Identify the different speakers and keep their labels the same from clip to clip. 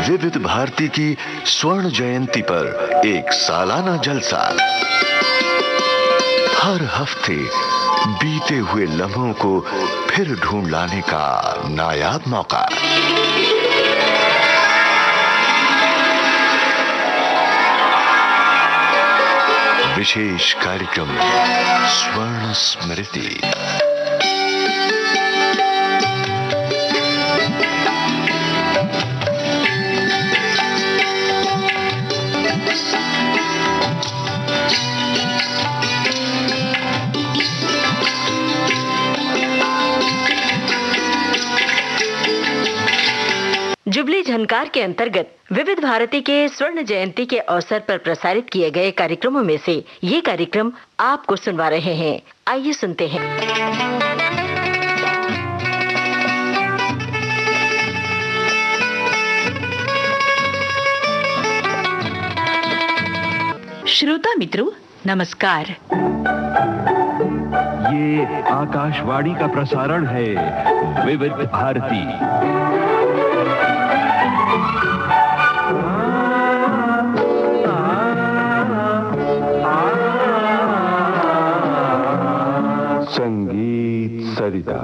Speaker 1: विविध भारती की स्वर्ण जयंती पर एक सालाना जलसा। हर हफ्ते बीते हुए लम्हों को फिर ढूंढ लाने का नायाब मौका। विशेष कार्यक्रम स्वर्ण स्मृति।
Speaker 2: जुबली झनकार के अंतर्गत विविध भारती के स्वर्ण जयंती के अवसर पर प्रसारित किए गए कार्यक्रमों में से ये कार्यक्रम आपको सुनवा रहे हैं। आइए सुनते हैं।
Speaker 3: श्रोता मित्रों, नमस्कार।
Speaker 4: ये आकाशवाणी का प्रसारण है विविध भारती। संगीत सरिता।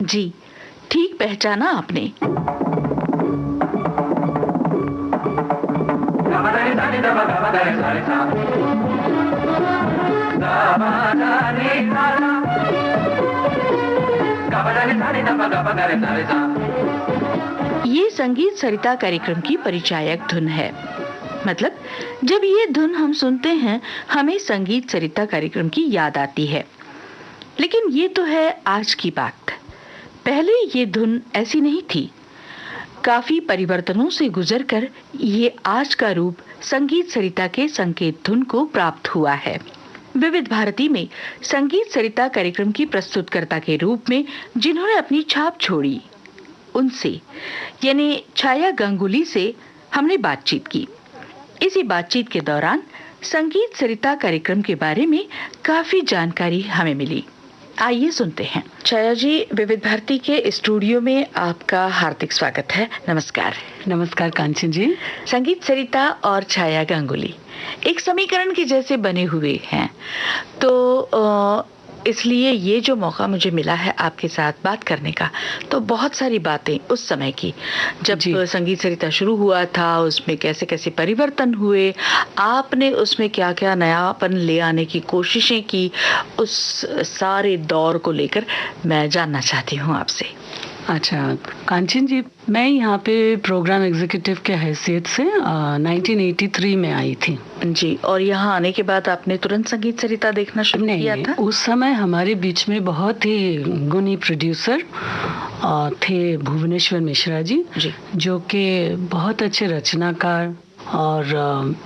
Speaker 3: जी, ठीक पहचाना आपने। ये संगीत सरिता कार्यक्रम की परिचायक धुन है। मतलब जब ये धुन हम सुनते हैं, हमें संगीत सरिता कार्यक्रम की याद आती है। लेकिन ये तो है आज की बात। पहले ये धुन ऐसी नहीं थी। काफी परिवर्तनों से गुजरकर ये आज का रूप संगीत सरिता के संकेत धुन को प्राप्त हुआ है। विविध भारती में संगीत सरिता कार्यक्रम की प्रस्तुतकर्ता के रूप में जिन्होंने अपनी छाप छोड़ी, उनसे यानी छाया गांगुली से हमने बातचीत की। इसी बातचीत के दौरान संगीत सरिता कार्यक्रम के बारे में काफी जानकारी हमें मिली। आइए सुनते हैं। छाया जी, विविध भारती के स्टूडियो में आपका हार्दिक स्वागत है। नमस्कार।
Speaker 5: नमस्कार कांचन जी।
Speaker 3: संगीत सरिता और छाया गांगुली एक समीकरण के जैसे बने हुए हैं, तो इसलिए ये जो मौका मुझे मिला है आपके साथ बात करने का, तो बहुत सारी बातें उस समय की जब संगीत सरिता शुरू हुआ था, उसमें कैसे कैसे परिवर्तन हुए, आपने उसमें क्या क्या नयापन ले आने की कोशिशें की, उस सारे दौर को लेकर मैं जानना चाहती हूँ आपसे।
Speaker 5: अच्छा कांचन जी, मैं यहाँ पे प्रोग्राम एग्जीक्यूटिव के हैसियत से 1983 में आई थी
Speaker 3: जी। और यहाँ आने के बाद आपने तुरंत संगीत सरिता देखना शुरू किया था?
Speaker 5: उस समय हमारे बीच में बहुत ही गुणी प्रोड्यूसर थे भुवनेश्वर मिश्रा जी, जो कि बहुत अच्छे रचनाकार और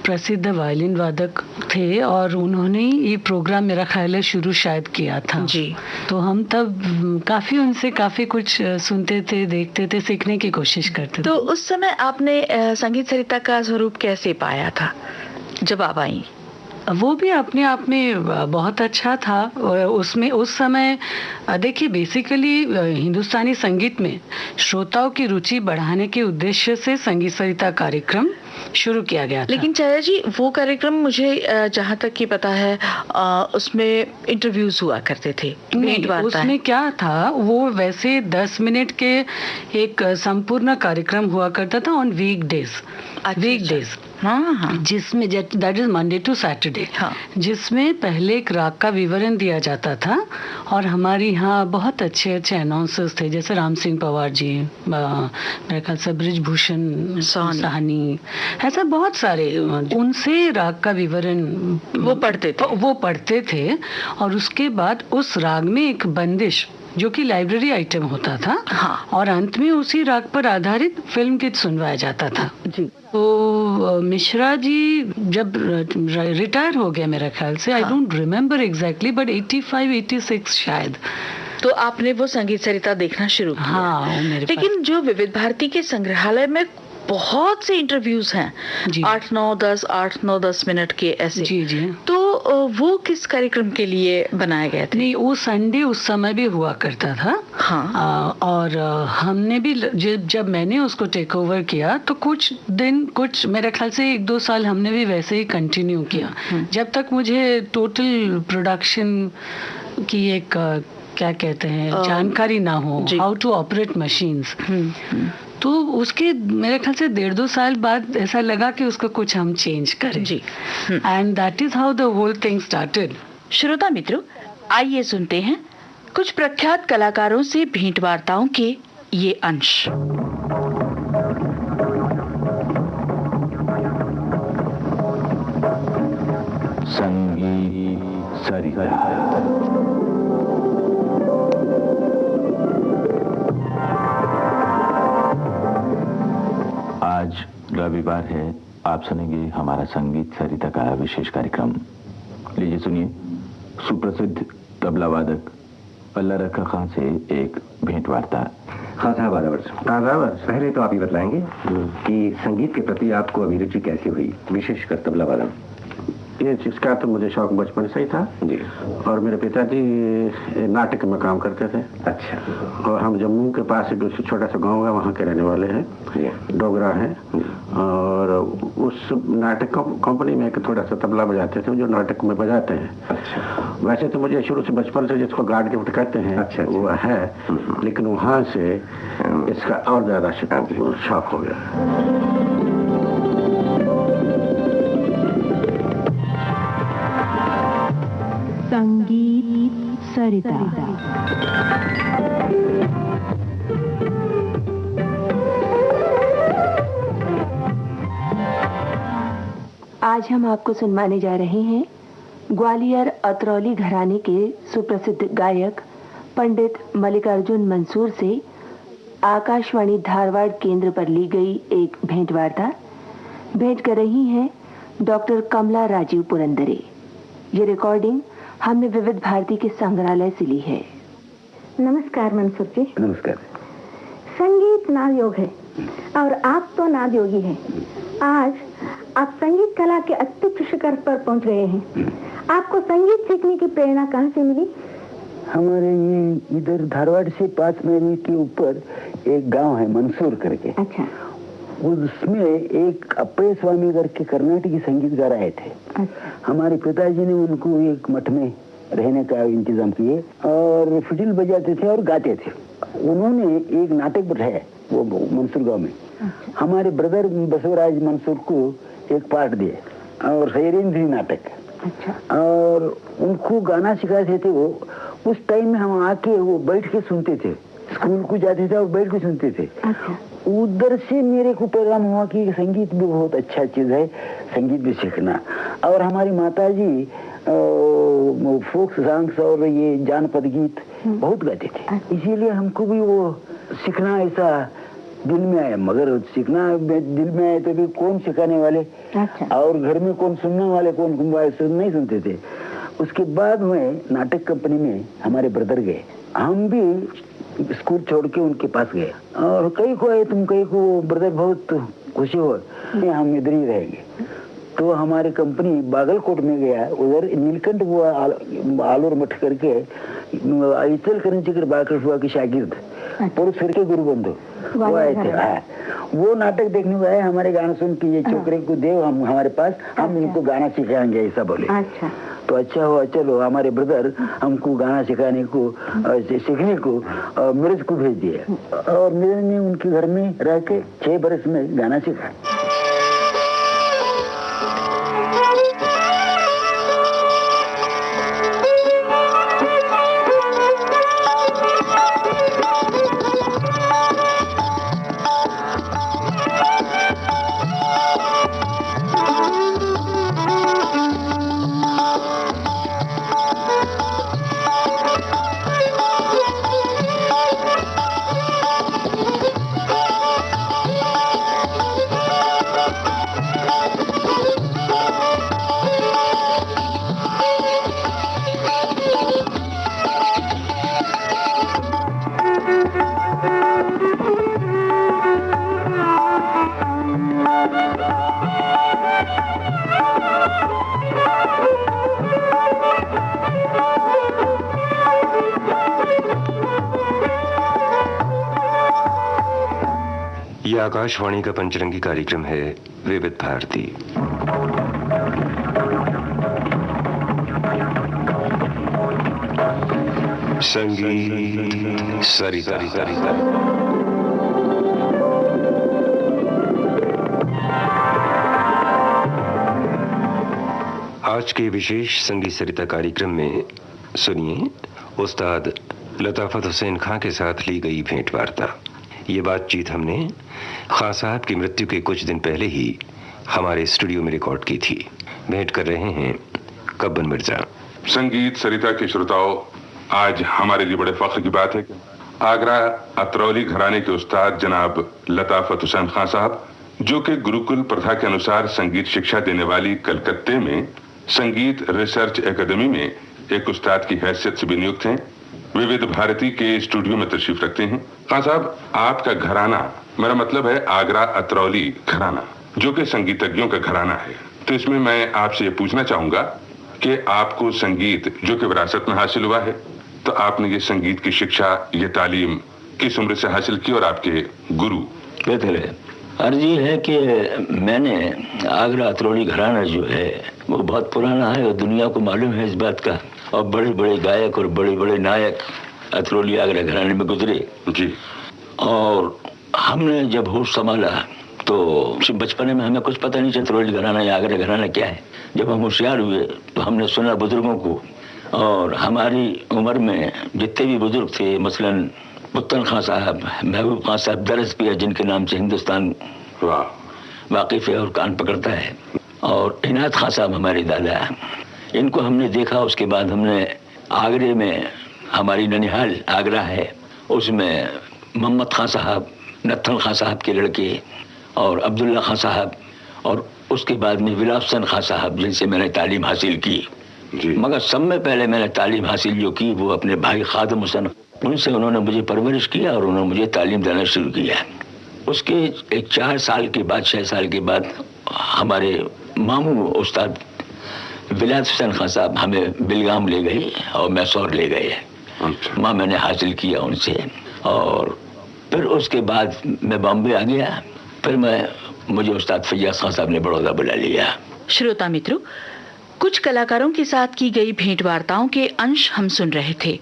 Speaker 5: प्रसिद्ध वायलिन वादक थे, और उन्होंने ये प्रोग्राम मेरा ख्याल है शुरू शायद किया था
Speaker 3: जी।
Speaker 5: तो हम तब काफ़ी उनसे काफ़ी कुछ सुनते थे, देखते थे, सीखने की कोशिश करते थे।
Speaker 3: तो उस समय आपने संगीत सरिता का स्वरूप कैसे पाया था जब आप आई?
Speaker 5: वो भी अपने आप में बहुत अच्छा था। उसमें उस समय देखिए, बेसिकली हिंदुस्तानी संगीत में श्रोताओं की रुचि बढ़ाने के उद्देश्य से संगीत सरिता कार्यक्रम शुरू किया गया था।
Speaker 3: लेकिन छाया जी, वो कार्यक्रम मुझे जहाँ तक कि पता है उसमें इंटरव्यूज हुआ करते थे।
Speaker 5: नहीं, उसमें क्या था, वो वैसे 10 मिनट के एक संपूर्ण कार्यक्रम हुआ करता था ऑन वीकडेज।
Speaker 3: हाँ।
Speaker 5: जिसमें that is Monday to Saturday, जिसमें पहले एक राग का विवरण दिया जाता था, और हमारे यहाँ बहुत अच्छे अच्छे अनाउंसर्स थे, जैसे राम सिंह पवार जी, मेरे ख्याल से ब्रिजभूषण साहनी, ऐसा बहुत सारे, उनसे राग का विवरण वो पढ़ते थे। और उसके बाद उस राग में एक बंदिश जो कि लाइब्रेरी आइटम होता था।
Speaker 3: हाँ।
Speaker 5: और अंत में उसी राग पर आधारित फिल्म गीत सुनवाया जाता था
Speaker 3: जी।
Speaker 5: तो मिश्रा जी जब रिटायर हो गया मेरा ख्याल से, I don't remember exactly, but 85-86 शायद,
Speaker 3: तो आपने वो संगीत सरिता देखना शुरू किया।
Speaker 5: हाँ, मेरे
Speaker 3: लेकिन जो विविध भारती के संग्रहालय में बहुत से इंटरव्यूज हैं, 8-9-10 मिनट के ऐसे।
Speaker 5: जी जी।
Speaker 3: तो वो किस कार्यक्रम के लिए बनाए गए थे?
Speaker 5: नहीं, वो संडे उस समय भी हुआ करता था।
Speaker 3: हाँ।
Speaker 5: और हमने भी जब मैंने उसको टेक ओवर किया तो कुछ मेरे ख्याल से 1-2 साल हमने भी वैसे ही कंटिन्यू किया, जब तक मुझे टोटल प्रोडक्शन की एक क्या कहते हैं जानकारी ना हो, हाउ टू ऑपरेट मशीन्स। तो उसके मेरे ख्याल से 1.5-2 साल बाद ऐसा लगा कि उसको कुछ हम चेंज करें जी। And that is how the whole thing started.
Speaker 3: श्रोता मित्रों, आइए सुनते हैं कुछ प्रख्यात कलाकारों से भेंट वार्ताओं के ये अंश।
Speaker 4: संगीत सरिता। आज रविवार है, आप सुनेंगे हमारा संगीत सरिता का विशेष कार्यक्रम। लीजिए सुनिए सुप्रसिद्ध तबला वादक अल्लाह रखा खान से एक भेंट वार्ता।
Speaker 6: हाँ साहब, आदाब। पहले तो आप ये बताएंगे कि संगीत के प्रति आपको अभिरुचि कैसे हुई, विशेषकर तबला वादन?
Speaker 7: ये इसका तो मुझे शौक बचपन से ही था
Speaker 6: जी।
Speaker 7: और मेरे पिताजी नाटक में काम करते थे।
Speaker 6: अच्छा।
Speaker 7: और हम जम्मू के पास एक छोटा सा गांव है, वहाँ के रहने वाले हैं, डोगरा हैं। और उस नाटक कंपनी में एक थोड़ा सा तबला बजाते थे, जो नाटक में बजाते हैं।
Speaker 6: अच्छा।
Speaker 7: वैसे तो मुझे शुरू से बचपन से जिसको गॉड गिफ्ट कहते हैं,
Speaker 6: अच्छा।
Speaker 7: वो है, लेकिन वहाँ से इसका और ज्यादा शौक हो गया।
Speaker 8: संगीत सरिता।
Speaker 9: आज हम आपको सुनवाने जा रहे हैं ग्वालियर अतरौली घराने के सुप्रसिद्ध गायक पंडित मल्लिकार्जुन मंसूर से आकाशवाणी धारवाड़ केंद्र पर ली गई एक भेंट वार्ता। भेंट कर रही हैं डॉक्टर कमला राजीव पुरंदरे। ये रिकॉर्डिंग हमने विविध भारती के संग्रहालय से ली है।
Speaker 10: नमस्कार मंसूर जी।
Speaker 6: नमस्कार।
Speaker 10: संगीत नाद योग है और आप तो नाद योगी हैं। आज आप संगीत कला के अत्युच्च शिखर पर पहुंच गए हैं। आपको संगीत सीखने की प्रेरणा कहाँ से मिली?
Speaker 11: हमारे ये इधर धारवाड़ से 5 माइल के ऊपर एक गांव है मंसूर करके।
Speaker 10: अच्छा।
Speaker 11: उसमें एक अप्पय स्वामी करके कर्नाटकी संगीतकार आए थे।
Speaker 10: अच्छा।
Speaker 11: हमारे पिताजी ने उनको एक मठ में रहने का इंतजाम किए और फिडिल बजाते थे और गाते थे। उन्होंने एक नाटक बैठाया वो मंसूर गांव में।
Speaker 10: अच्छा।
Speaker 11: हमारे ब्रदर बसवराज मंसूर को एक पार्ट दिए और शैरेंद्री नाटक।
Speaker 10: अच्छा।
Speaker 11: और उनको गाना सिखाते थे वो। उस टाइम में हम आके वो बैठ के सुनते थे, स्कूल को जाते थे और बैठ के सुनते थे।
Speaker 10: अच्छा।
Speaker 11: उधर से मेरे को पैगाम हुआ कि संगीत भी बहुत अच्छा चीज है, संगीत भी सीखना। और हमारी माताजी फोक सॉन्ग्स और ये जानपद गीत बहुत गाते थे, इसीलिए हमको भी वो सीखना ऐसा दिल में आया। मगर सीखना दिल में आया तो भी कौन सिखाने वाले?
Speaker 10: अच्छा।
Speaker 11: और घर में कौन सुनने वाले, कौन नहीं सुनते थे। उसके बाद में नाटक कंपनी में हमारे ब्रदर गए, हम भी स्कूल छोड़ के उनके पास गए और कई को आए तुम कई को ब्रदर बहुत खुशी हो, हम इधर ही रहेंगे। तो हमारी कंपनी बागलकोट में गया, उधर नीलकंठ हुआ आलूर मठ करके इचल करंचकर बागलकोट हुआ की शागिर्द पुरुष फिर के गुरु बंधु वो आए थे। वो नाटक देखने को आए, हमारे गाना सुन के ये छोकरे को देव हम हमारे पास, हम इनको गाना सिखाएंगे ऐसा बोले।
Speaker 10: अच्छा।
Speaker 11: तो अच्छा हुआ, चलो हमारे ब्रदर हमको गाना सिखाने को सीखने को मिर्ज को भेज दिया और मिर्ज ने उनके घर में रह के 6 बरस में गाना सीखा।
Speaker 12: आकाशवाणी का पंचरंगी कार्यक्रम है विविध भारती। संगीत सरिता। आज के विशेष संगीत सरिता कार्यक्रम में सुनिए उस्ताद लताफत हुसैन खां के साथ ली गई भेंट वार्ता। ये बातचीत हमने खां साहब की मृत्यु के कुछ दिन पहले ही हमारे स्टूडियो में रिकॉर्ड की थी। भेंट कर रहे हैं कब्बन मिर्जा।
Speaker 13: संगीत सरिता के श्रोताओं, आज हमारे लिए बड़े फख्र की बात है कि आगरा अतरौली घराने के उस्ताद जनाब लताफत हुसैन खां साहब, जो कि गुरुकुल प्रथा के अनुसार संगीत शिक्षा देने वाली कलकत्ते में संगीत रिसर्च एकेडमी में एक उस्ताद की हैसियत से भी नियुक्त हैं, विविध भारती के स्टूडियो में तशरीफ रखते हैं। खां साहब, आपका घराना, मेरा मतलब है आगरा अतरौली घराना, जो कि संगीतज्ञों का घराना है, तो इसमें मैं आपसे ये पूछना चाहूंगा कि आपको संगीत जो कि विरासत में हासिल हुआ है, तो आपने ये संगीत की शिक्षा, ये तालीम किस उम्र से हासिल की और आपके गुरु?
Speaker 11: बेहतर है। अर्ज ये है कि मैंने आगरा अतरौली घराना जो है वो बहुत पुराना है और दुनिया को मालूम है इस बात का, और बड़े बड़े गायक और बड़े बड़े नायक अतरौली आगरा घराने में गुजरे जी। और हमने जब होश संभाला तो बचपन में हमें कुछ पता नहीं चला अतरौली घराना या आगरा घराना क्या है। जब हम होशियार हुए तो हमने सुना बुजुर्गों को, और हमारी उम्र में जितने भी बुजुर्ग थे, मसलन पुत्तन खां साहब, महबूब खां साहब दरस भी है, जिनके नाम से हिंदुस्तान वाकिफ है और कान पकड़ता है, और इनायत खां साहब हमारे दादा, इनको हमने देखा। उसके बाद हमने आगरे में, हमारी ननिहाल आगरा है, उसमें मोहम्मद खां साहब, नत्थन खां साहब के लड़के, और अब्दुल्ला खां साहब, और उसके बाद में विलासन खां साहब, जिनसे मैंने तालीम हासिल की। मगर सब में पहले मैंने तालीम हासिल जो की वो अपने भाई खादम हुसैन, उनसे उन्होंने मुझे परवरिश किया और उन्होंने मुझे तालीम देना शुरू किया। उसके एक 4 साल के बाद, 6 साल के बाद हमारे मामू उस्ताद विलायत हुसैन खां साहब हमें बिलगाम ले गए और मैसूर ले गए। वहाँ मैंने हासिल किया उनसे, और फिर उसके बाद मैं बॉम्बे आ गया। फिर मुझे उस्ताद फैयाज खां साहब ने बड़ौदा बुला लिया।
Speaker 3: श्रोता मित्रों, कुछ कलाकारों के साथ की गई भेंट वार्ताओं के अंश हम सुन रहे थे,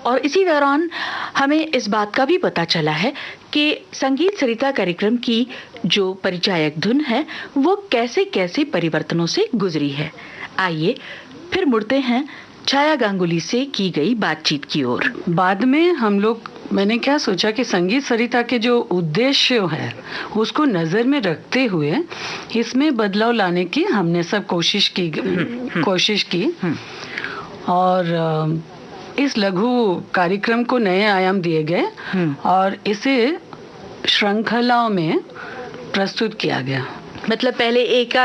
Speaker 3: और इसी दौरान हमें इस बात का भी पता चला है कि संगीत सरिता कार्यक्रम की जो परिचायक धुन है वो कैसे कैसे परिवर्तनों से गुजरी है। आइए फिर मुड़ते हैं छाया गांगुली से की गई बातचीत की ओर।
Speaker 5: बाद में मैंने क्या सोचा कि संगीत सरिता के जो उद्देश्य है उसको नजर में रखते हुए इसमें बदलाव लाने की हमने सब कोशिश की और इस लघु कार्यक्रम को नए आयाम दिए गए और इसे श्रृंखलाओं में प्रस्तुत किया गया।
Speaker 3: मतलब पहले एक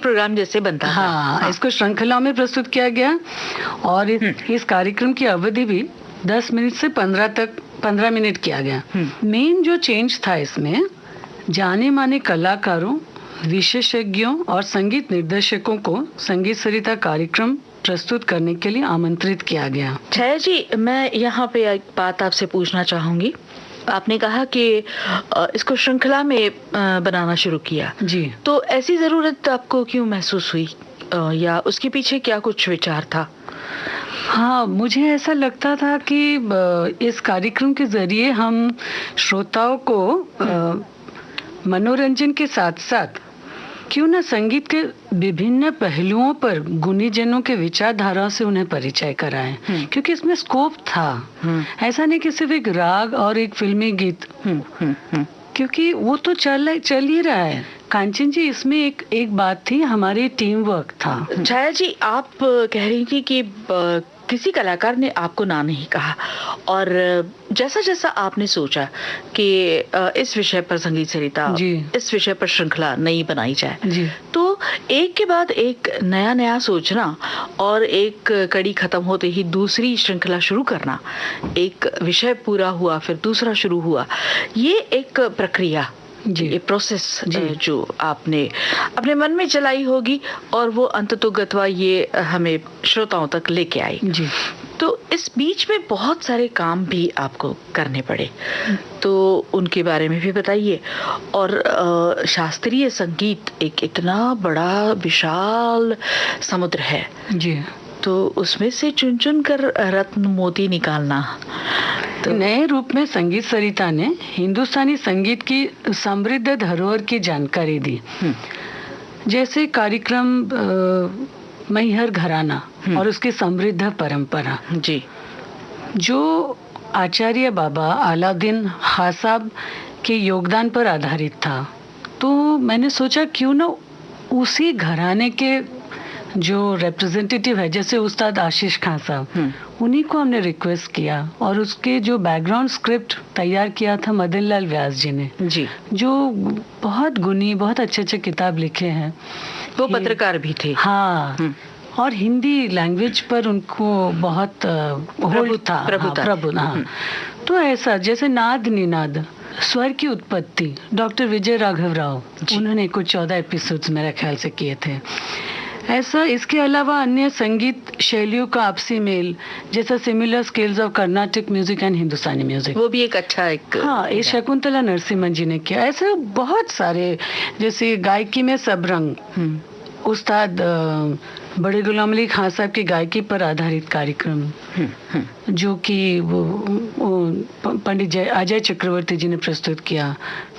Speaker 3: प्रोग्राम जैसे बनता था।
Speaker 5: हाँ, इसको श्रृंखलाओं में प्रस्तुत किया गया, और इस कार्यक्रम की अवधि भी 10 मिनट से 15 मिनट किया गया। मेन जो चेंज था इसमें, जाने माने कलाकारों, विशेषज्ञों और संगीत निर्देशकों को संगीत सरिता कार्यक्रम प्रस्तुत करने के लिए आमंत्रित किया गया।
Speaker 3: छाया जी, मैं यहाँ पे एक बात आपसे पूछना चाहूंगी। आपने कहा कि इसको श्रृंखला में बनाना शुरू किया
Speaker 5: जी,
Speaker 3: तो ऐसी जरूरत आपको क्यों महसूस हुई, या उसके पीछे क्या कुछ विचार था?
Speaker 5: हाँ, मुझे ऐसा लगता था कि इस कार्यक्रम के जरिए हम श्रोताओं को मनोरंजन के साथ साथ क्यों ना संगीत के विभिन्न पहलुओं पर गुणीजनों के विचारधारा से उन्हें परिचय कराएं, क्योंकि इसमें स्कोप था। ऐसा नहीं कि सिर्फ एक राग और एक फिल्मी गीत, क्योंकि वो तो चल ही रहा है। कांचन जी, इसमें एक बात थी, हमारी टीम वर्क था।
Speaker 3: छाया जी, आप कह रही थी कि किसी कलाकार ने आपको ना नहीं कहा, और जैसा जैसा आपने सोचा कि इस विषय पर संगीत सरिता, इस विषय पर श्रृंखला नई बनाई जाए, तो एक के बाद एक नया सोचना और एक कड़ी खत्म होते ही दूसरी श्रृंखला शुरू करना, एक विषय पूरा हुआ फिर दूसरा शुरू हुआ, ये एक प्रक्रिया, ये प्रोसेस जो आपने अपने मन में चलाई होगी और वो अंततोगत्वा ये हमें श्रोताओं तक लेके आई।
Speaker 5: जी।
Speaker 3: तो तो इस बीच में बहुत सारे काम भी आपको करने पड़े, तो उनके बारे में भी बताइए। और शास्त्रीय संगीत एक इतना बड़ा विशाल समुद्र है
Speaker 5: जी,
Speaker 3: तो उसमें से चुन चुन कर रत्न मोती निकालना,
Speaker 5: तो नए रूप में संगीत सरिता ने हिंदुस्तानी संगीत की समृद्ध धरोहर की जानकारी दी। जैसे कार्यक्रम मैहर घराना और उसकी समृद्ध परंपरा
Speaker 3: जी,
Speaker 5: जो आचार्य बाबा अलाउद्दीन खां साहब के योगदान पर आधारित था। तो मैंने सोचा क्यों ना उसी घराने के जो रिप्रेजेंटेटिव है, जैसे उस्ताद आशीष खान साहब, उन्हीं को हमने रिक्वेस्ट किया और उसके जो बैकग्राउंड स्क्रिप्ट तैयार किया था मदन लाल व्यास जी ने
Speaker 3: जी,
Speaker 5: जो बहुत गुनी, बहुत अच्छे किताब लिखे हैं।
Speaker 3: वो पत्रकार भी थे।
Speaker 5: हाँ, और हिंदी लैंग्वेज पर उनको बहुत होल्ड था, प्रभु। तो ऐसा जैसे नाद निनाद, स्वर की उत्पत्ति डॉक्टर विजय राघव राव, उन्होंने कुछ 14 एपिसोड्स मेरे ख्याल से किए थे। ऐसा इसके अलावा अन्य संगीत शैलियों का आपसी मेल, जैसा similar scales of Karnataka music and Hindustani music, वो
Speaker 3: भी एक अच्छा
Speaker 5: हाँ, ये शकुंतला नरसिम्हन जी ने किया। ऐसे बहुत सारे, जैसे गायकी में सबरंग, उस्ताद बड़े गुलाम अली खान साहब की गायकी पर आधारित कार्यक्रम, जो कि वो पंडित अजय चक्रवर्ती जी ने प्रस्तुत किया।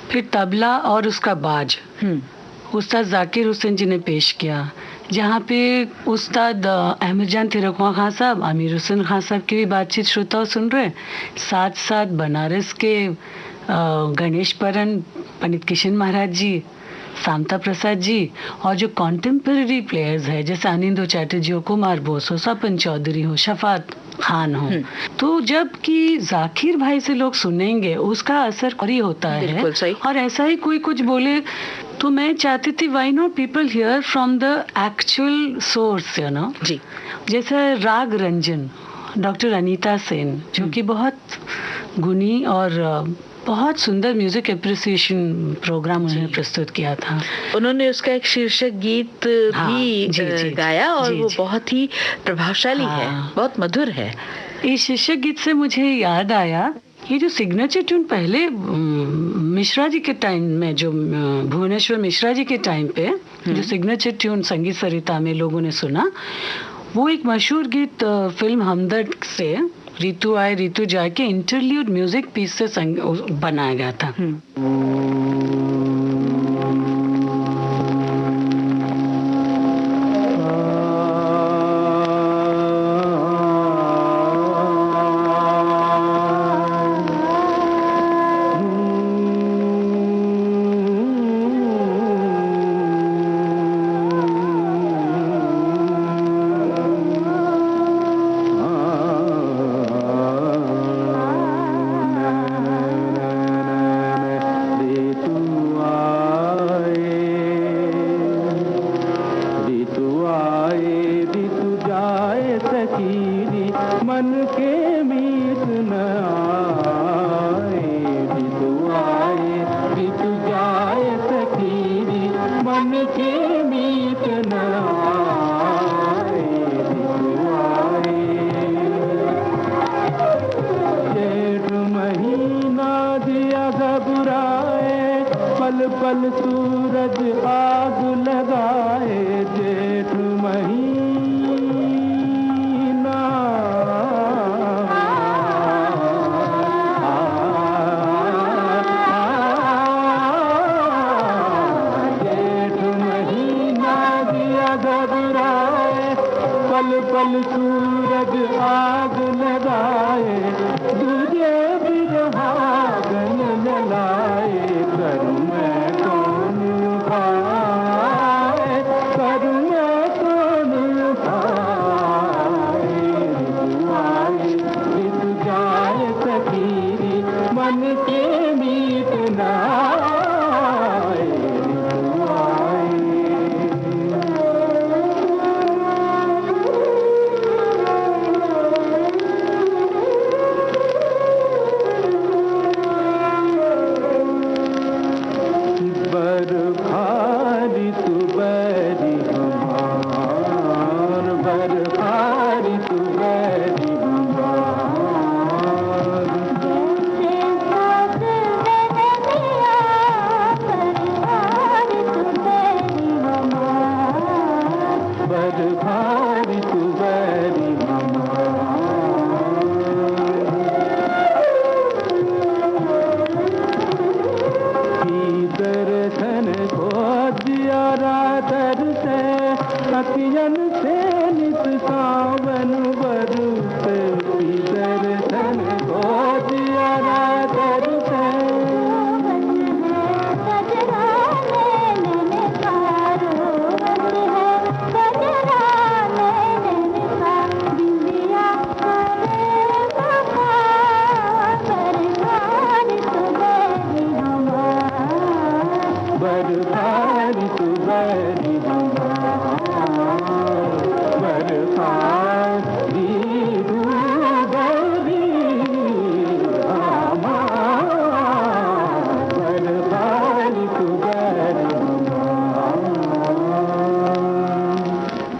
Speaker 5: फिर तबला और उसका बाज उस्ताद जाकिर हुसैन जी ने पेश किया, जहाँ पे उस्ताद अहमद जान तिरकुआ खान साहब, आमिर हुसैन खान साहब की भी बातचीत श्रोताओं सुन रहे, साथ साथ बनारस के गणेश परन, पंडित किशन महाराज जी, शांता प्रसाद जी, और जो कॉन्टेम्पररी प्लेयर्स है जैसे अनिंदो चैटर्जी हो, कुमार बोस हो, सपन चौधरी हो, शफात खान हो, तो जब कि जाकिर भाई से लोग सुनेंगे उसका असर और ही होता है। और ऐसा ही कोई कुछ बोले तो मैं चाहती थी why not people here from the actual source, you know
Speaker 3: जी।
Speaker 5: जैसे राग रंजन डॉक्टर अनीता सेन, जो कि बहुत गुनी और बहुत सुंदर म्यूजिक एप्रिसिएशन प्रोग्राम उन्होंने प्रस्तुत किया था।
Speaker 3: उन्होंने उसका एक शीर्षक गीत भी गाया और वो बहुत ही प्रभावशाली है, बहुत मधुर है।
Speaker 5: इस शीर्षक गीत से मुझे याद आया, ये जो सिग्नेचर ट्यून पहले मिश्रा जी के टाइम में, जो भुवनेश्वर मिश्रा जी के टाइम पे जो सिग्नेचर ट्यून संगीत सरिता में लोगों ने सुना, वो एक मशहूर गीत फिल्म हमदर्द से ऋतु आए ऋतु जाए के इंटरल्यूड म्यूजिक पीस से बनाया गया था।
Speaker 14: पल सूरज आग लगाए, जेठ महीना जेठ महीना दिया घबराए, पल पल सूरज आग लगाए, तुझे भी सुहागन जलाए, करूं मैं कौन पाए, करूं मैं कौन पाए, ऋतु आए ऋतु जाए सखीरी, मन के मीत ना आए, ऋतु आए। बरखारी तू बैरी हमार, बरखारी तू बैरी हमार, अखियन से नित सावन बरसे दर्शन को दिया दर्शन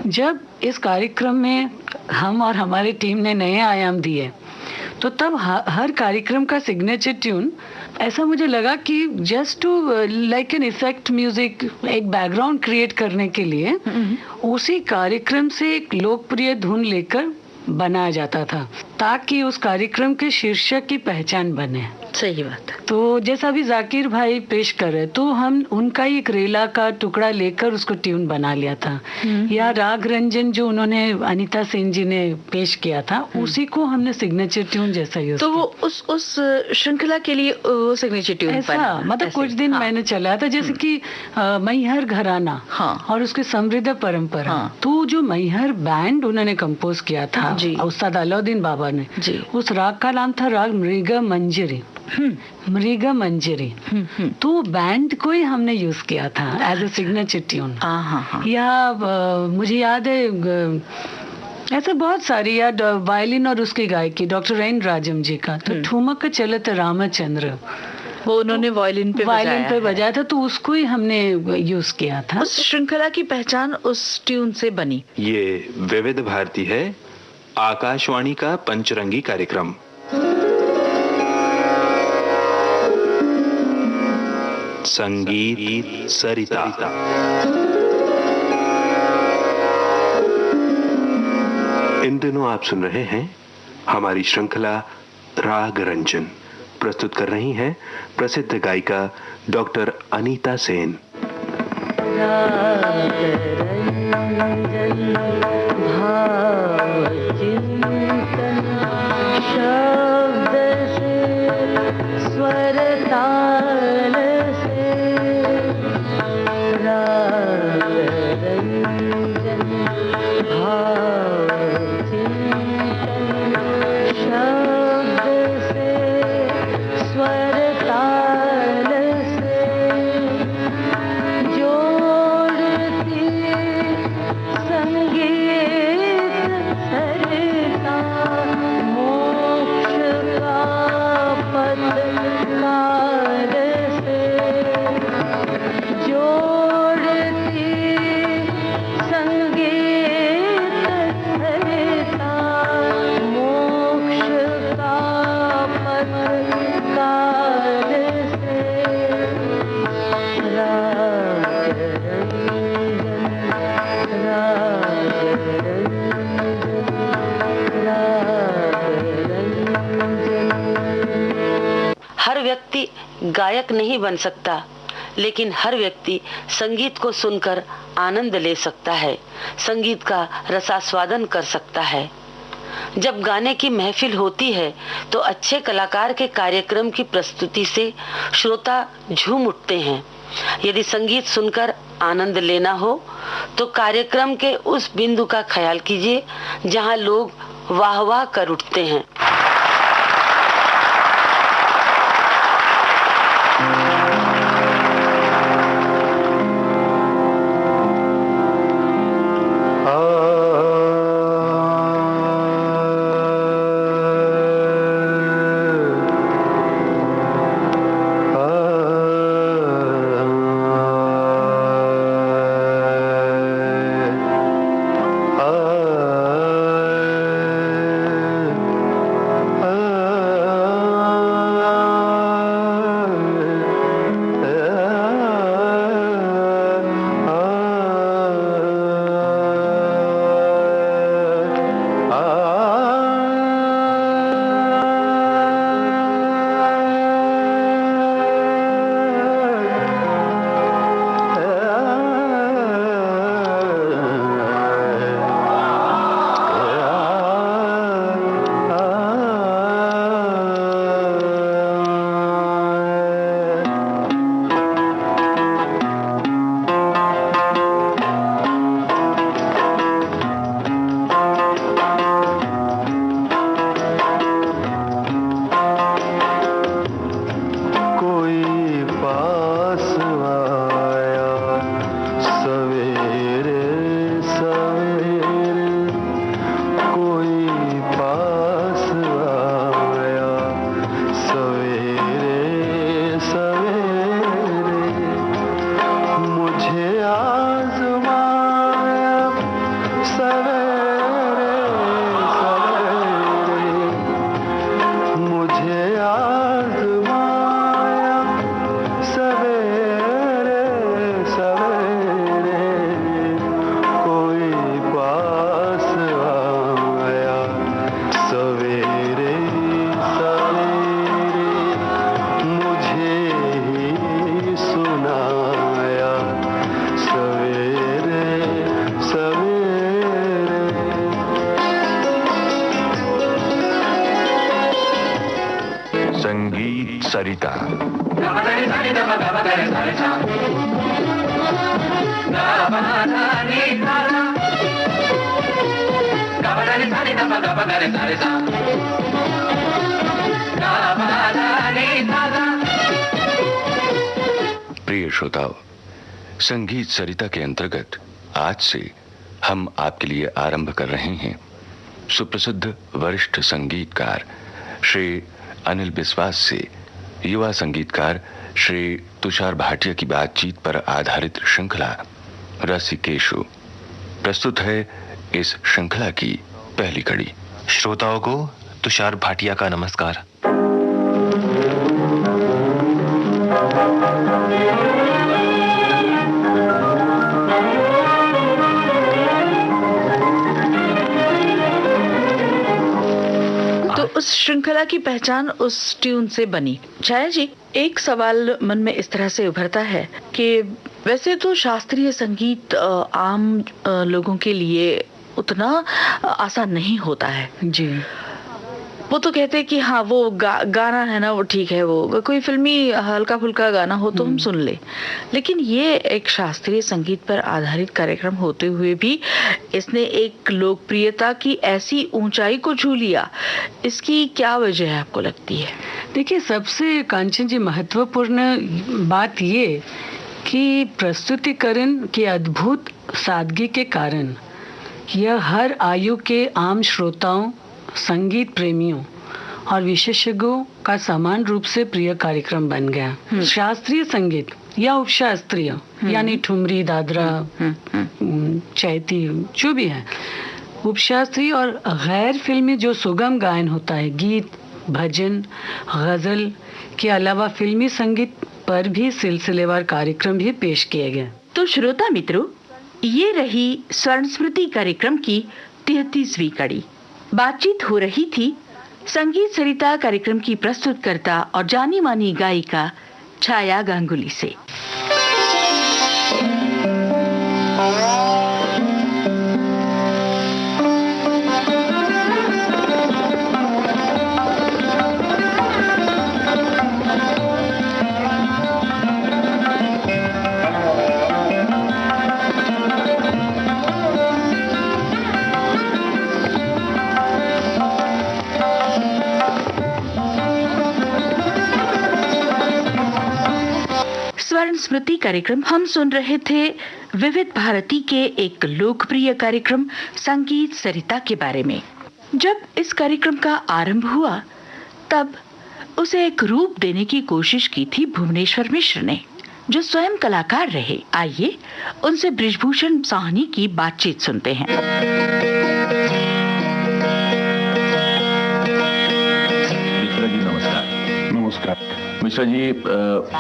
Speaker 5: जब इस कार्यक्रम में हम और हमारी टीम ने नए आयाम दिए तो तब हर कार्यक्रम का सिग्नेचर ट्यून ऐसा मुझे लगा कि just to like an effect music, एक बैकग्राउंड क्रिएट करने के लिए उसी कार्यक्रम से एक लोकप्रिय धुन लेकर बनाया जाता था ताकि उस कार्यक्रम के शीर्षक की पहचान बने।
Speaker 3: सही बात है।
Speaker 5: तो जैसा भी जाकिर भाई पेश कर रहे तो हम उनका ही एक रेला का टुकड़ा लेकर उसको ट्यून बना लिया था, या राग रंजन जो उन्होंने अनीता सेन जी ने पेश किया था उसी को हमने सिग्नेचर ट्यून जैसा यूज
Speaker 3: तो वो उस श्रृंखला के लिए वो सिग्नेचर ट्यून
Speaker 5: ऐसा मतलब कुछ दिन मैंने चलाया था, जैसे कि मैहर घराना और उसकी समृद्ध परंपरा। तो जो मैहर बैंड उन्होंने कंपोज किया था उस्ताद अलाउद्दीन बाबा ने, उस राग का नाम था राग मृगा मंजरी। मृगा मंजरी। तो बैंड को ही हमने यूज किया था एज ए सिग्नेचर ट्यून। या मुझे याद है ऐसे बहुत सारी, या वायलिन और उसकी गायकी डॉक्टर एन राजम जी का, तो ठुमक चलत रामचंद्र
Speaker 3: वो उन्होंने वायलिन पे
Speaker 5: बजाया था, तो उसको ही हमने यूज किया था।
Speaker 3: उस श्रृंखला की पहचान उस ट्यून से बनी।
Speaker 15: ये विविध भारती है, आकाशवाणी का पंचरंगी कार्यक्रम। संगीत सरिता।
Speaker 1: इन दिनों आप सुन रहे हैं हमारी श्रृंखला राग रंजन। प्रस्तुत कर रही हैं प्रसिद्ध गायिका डॉक्टर अनीता सेन। राग रंजन भाव चिंतन शब्द से स्वर ताल से, राग रंजन भाव चिंतन शब्द से स्वर ताल से जोड़ती संगीत सरिता मोक्ष का पथकार से, जोड़ती संगीत सरिता मोक्ष का पथकार से, राग रंजन राग रंजन।
Speaker 16: हर व्यक्ति गायक नहीं बन सकता, लेकिन हर व्यक्ति संगीत को सुनकर आनंद ले सकता है, संगीत का रसास्वादन कर सकता है। जब गाने की महफिल होती है तो अच्छे कलाकार के कार्यक्रम की प्रस्तुति से श्रोता झूम उठते हैं। यदि संगीत सुनकर आनंद लेना हो तो कार्यक्रम के उस बिंदु का ख्याल कीजिए जहां लोग वाह वाह कर उठते हैं।
Speaker 4: सरिता। प्रिय श्रोताओ, संगीत सरिता के अंतर्गत आज से हम आपके लिए आरंभ कर रहे हैं सुप्रसिद्ध वरिष्ठ संगीतकार श्री अनिल बिस्वास से युवा संगीतकार श्री तुषार भाटिया की बातचीत पर आधारित श्रृंखला रसिकेशु। प्रस्तुत है इस श्रृंखला की पहली कड़ी।
Speaker 15: श्रोताओं को तुषार भाटिया का नमस्कार।
Speaker 3: उस श्रृंखला की पहचान उस ट्यून से बनी। छाया जी, एक सवाल मन में इस तरह से उभरता है कि वैसे तो शास्त्रीय संगीत आम लोगों के लिए उतना आसान नहीं होता है जी। वो तो कहते हैं कि हाँ वो गाना है ना, वो ठीक है, वो कोई फिल्मी हल्का फुल्का गाना हो तो हम सुन ले, लेकिन ये एक शास्त्रीय संगीत पर आधारित कार्यक्रम होते हुए भी इसने एक लोकप्रियता की ऐसी ऊंचाई को छू लिया। इसकी क्या वजह है आपको लगती है?
Speaker 5: देखिए, सबसे कांचन जी महत्वपूर्ण बात ये कि प्रस्तुतिकरण की अद्भुत सादगी के कारण यह हर आयु के आम श्रोताओं, संगीत प्रेमियों और विशेषज्ञों का समान रूप से प्रिय कार्यक्रम बन गया। शास्त्रीय संगीत या उपशास्त्रीय यानी ठुमरी, दादरा, चैती, जो भी है, उपशास्त्रीय और गैर फिल्मी जो सुगम गायन होता है, गीत, भजन, गजल के अलावा फिल्मी संगीत पर भी सिलसिलेवार कार्यक्रम भी पेश किए गए।
Speaker 3: तो श्रोता मित्रों, ये रही स्वर्ण स्मृति कार्यक्रम की 33वीं कड़ी। बातचीत हो रही थी संगीत सरिता कार्यक्रम की प्रस्तुतकर्ता और जानी मानी गायिका छाया गांगुली से। स्वर्ण स्मृति कार्यक्रम हम सुन रहे थे विविध भारती के एक लोकप्रिय कार्यक्रम संगीत सरिता के बारे में। जब इस कार्यक्रम का आरंभ हुआ तब उसे एक रूप देने की कोशिश की थी भुवनेश्वर मिश्र ने, जो स्वयं कलाकार रहे। आइए उनसे बृजभूषण साहनी की बातचीत सुनते हैं।
Speaker 4: मिश्रा जी नमस्कार।
Speaker 7: नमस्कार
Speaker 4: मिश्रा जी,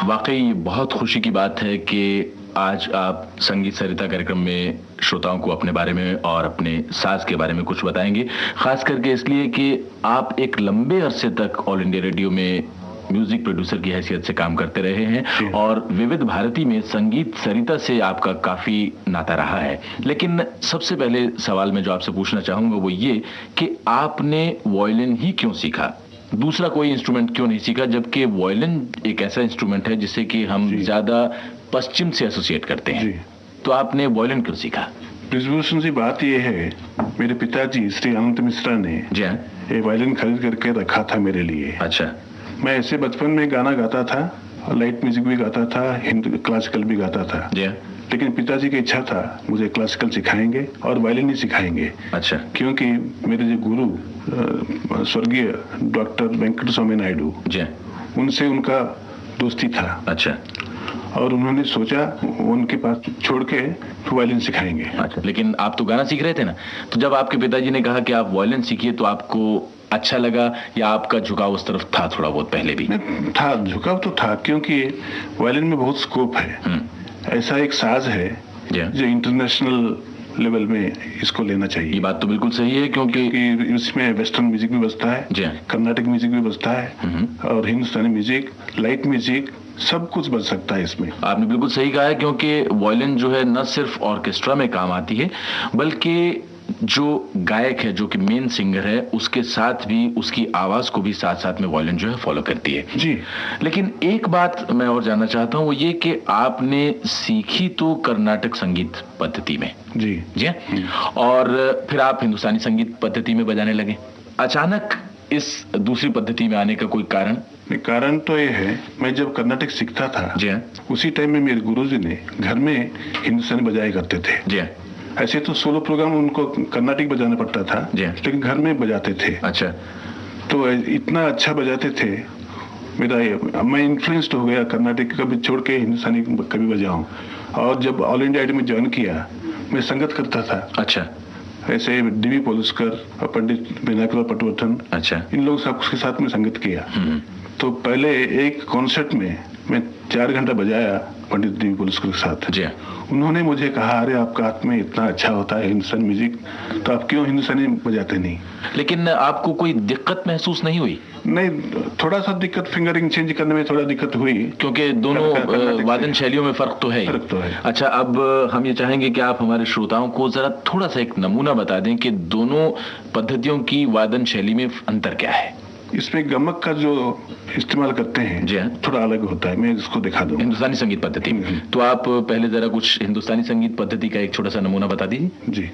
Speaker 4: वाकई बहुत खुशी की बात है कि आज आप संगीत सरिता कार्यक्रम में श्रोताओं को अपने बारे में और अपने साज के बारे में कुछ बताएंगे, खास करके इसलिए कि आप एक लंबे अरसे तक ऑल इंडिया रेडियो में म्यूजिक प्रोड्यूसर की हैसियत से काम करते रहे हैं और विविध भारती में संगीत सरिता से आपका काफी नाता रहा है। लेकिन सबसे पहले सवाल मैं जो आपसे पूछना चाहूंगा वो ये कि आपने वायलिन ही क्यों सीखा, दूसरा कोई इंस्ट्रूमेंट क्यों नहीं सीखा, जबकि वायलिन एक ऐसा इंस्ट्रूमेंट है जिसे कि हम ज्यादा पश्चिम से एसोसिएट करते हैं, तो आपने वायलिन क्यों सीखा?
Speaker 7: बृजभूषण जी, बात यह है, मेरे पिताजी श्री अनंत मिश्रा ने एक वायलिन खरीद करके रखा था मेरे लिए।
Speaker 4: अच्छा।
Speaker 7: मैं ऐसे बचपन में गाना गाता था, लाइट म्यूजिक भी गाता था, हिंदी क्लासिकल भी गाता था, लेकिन पिताजी की इच्छा था मुझे क्लासिकल सिखाएंगे और वायलिन ही सिखाएंगे।
Speaker 4: अच्छा।
Speaker 7: क्योंकि मेरे जो गुरु स्वर्गीय डॉक्टर वेंकट स्वामी नायडू, उनसे उनका दोस्ती था।
Speaker 4: अच्छा।
Speaker 7: और उन्होंने सोचा उनके पास छोड़ के वायलिन सिखाएंगे।
Speaker 4: अच्छा, लेकिन आप तो गाना सीख रहे थे ना, तो जब आपके पिताजी ने कहा कि आप वायलिन सीखिए तो आपको अच्छा लगा या आपका झुकाव उस तरफ था थोड़ा बहुत पहले भी?
Speaker 7: था, झुकाव तो था, क्योंकि वायलिन में बहुत स्कोप है। ऐसा एक साज है जो इंटरनेशनल लेवल में इसको लेना चाहिए।
Speaker 4: ये बात तो बिल्कुल सही है, क्योंकि
Speaker 7: इसमें वेस्टर्न म्यूजिक भी बजता है, कर्नाटक म्यूजिक भी बजता है और हिंदुस्तानी म्यूजिक, लाइट म्यूजिक, सब कुछ बज सकता है इसमें।
Speaker 4: आपने बिल्कुल सही कहा है, क्योंकि वायलिन जो है न सिर्फ ऑर्केस्ट्रा में काम आती है बल्कि जो गायक है, जो कि मेन सिंगर है, उसके साथ भी उसकी आवाज को भी साथ साथ में वायलिन जो है फॉलो करती है जी। लेकिन एक बात मैं और जानना चाहता हूँ, वो ये कि आपने सीखी तो कर्नाटक संगीत पद्धति में जी जी, और फिर आप हिंदुस्तानी संगीत पद्धति में बजाने लगे। अचानक इस दूसरी पद्धति में आने का कोई कारण?
Speaker 17: कारण तो ये है, मैं जब कर्नाटक सीखता था जी, उसी टाइम में मेरे गुरुजी ने घर में हिंदुस्तानी बजाया करते थे जी। ऐसे तो सोलो प्रोग्राम उनको कर्नाटक बजाना पड़ता था जी, लेकिन घर में बजाते थे। अच्छा। तो इतना अच्छा बजाते थे, मैं इन्फ्लुएंस्ड हो गया कर्नाटक कभी छोड़ के हिंदुस्तानी कभी बजाऊं। और जब ऑल इंडिया आइडल में ज्वाइन किया, मैं संगत करता था। अच्छा। ऐसे डीवी पोलस्कर और पंडित विनायक पटवर्धन, अच्छा, इन लोग सबके साथ में संगत किया। तो पहले एक कॉन्सर्ट में मैं 4 घंटा बजाया पंडित डीवी पोलस्कर के साथ जी। उन्होंने मुझे कहा, अरे आपका हाथ में इतना अच्छा होता है हिंदुस्तानी म्यूजिक, तो आप क्यों हिंदुस्तानी बजाते नहीं? लेकिन आपको कोई दिक्कत महसूस नहीं हुई? नहीं, थोड़ा सा दिक्कत, फिंगरिंग चेंज करने में थोड़ा दिक्कत हुई, क्योंकि दोनों वादन शैलियों में फर्क तो है। अच्छा, अब हम ये चाहेंगे कि आप हमारे श्रोताओं को जरा थोड़ा सा एक नमूना बता दें कि दोनों पद्धतियों की वादन शैली में अंतर क्या है। इसमें गमक का जो इस्तेमाल करते हैं जी, थोड़ा अलग होता है। मैं इसको दिखा दूं हिंदुस्तानी संगीत पद्धति में। तो आप पहले जरा कुछ हिंदुस्तानी संगीत पद्धति का एक छोटा सा नमूना बता दीजिए जी।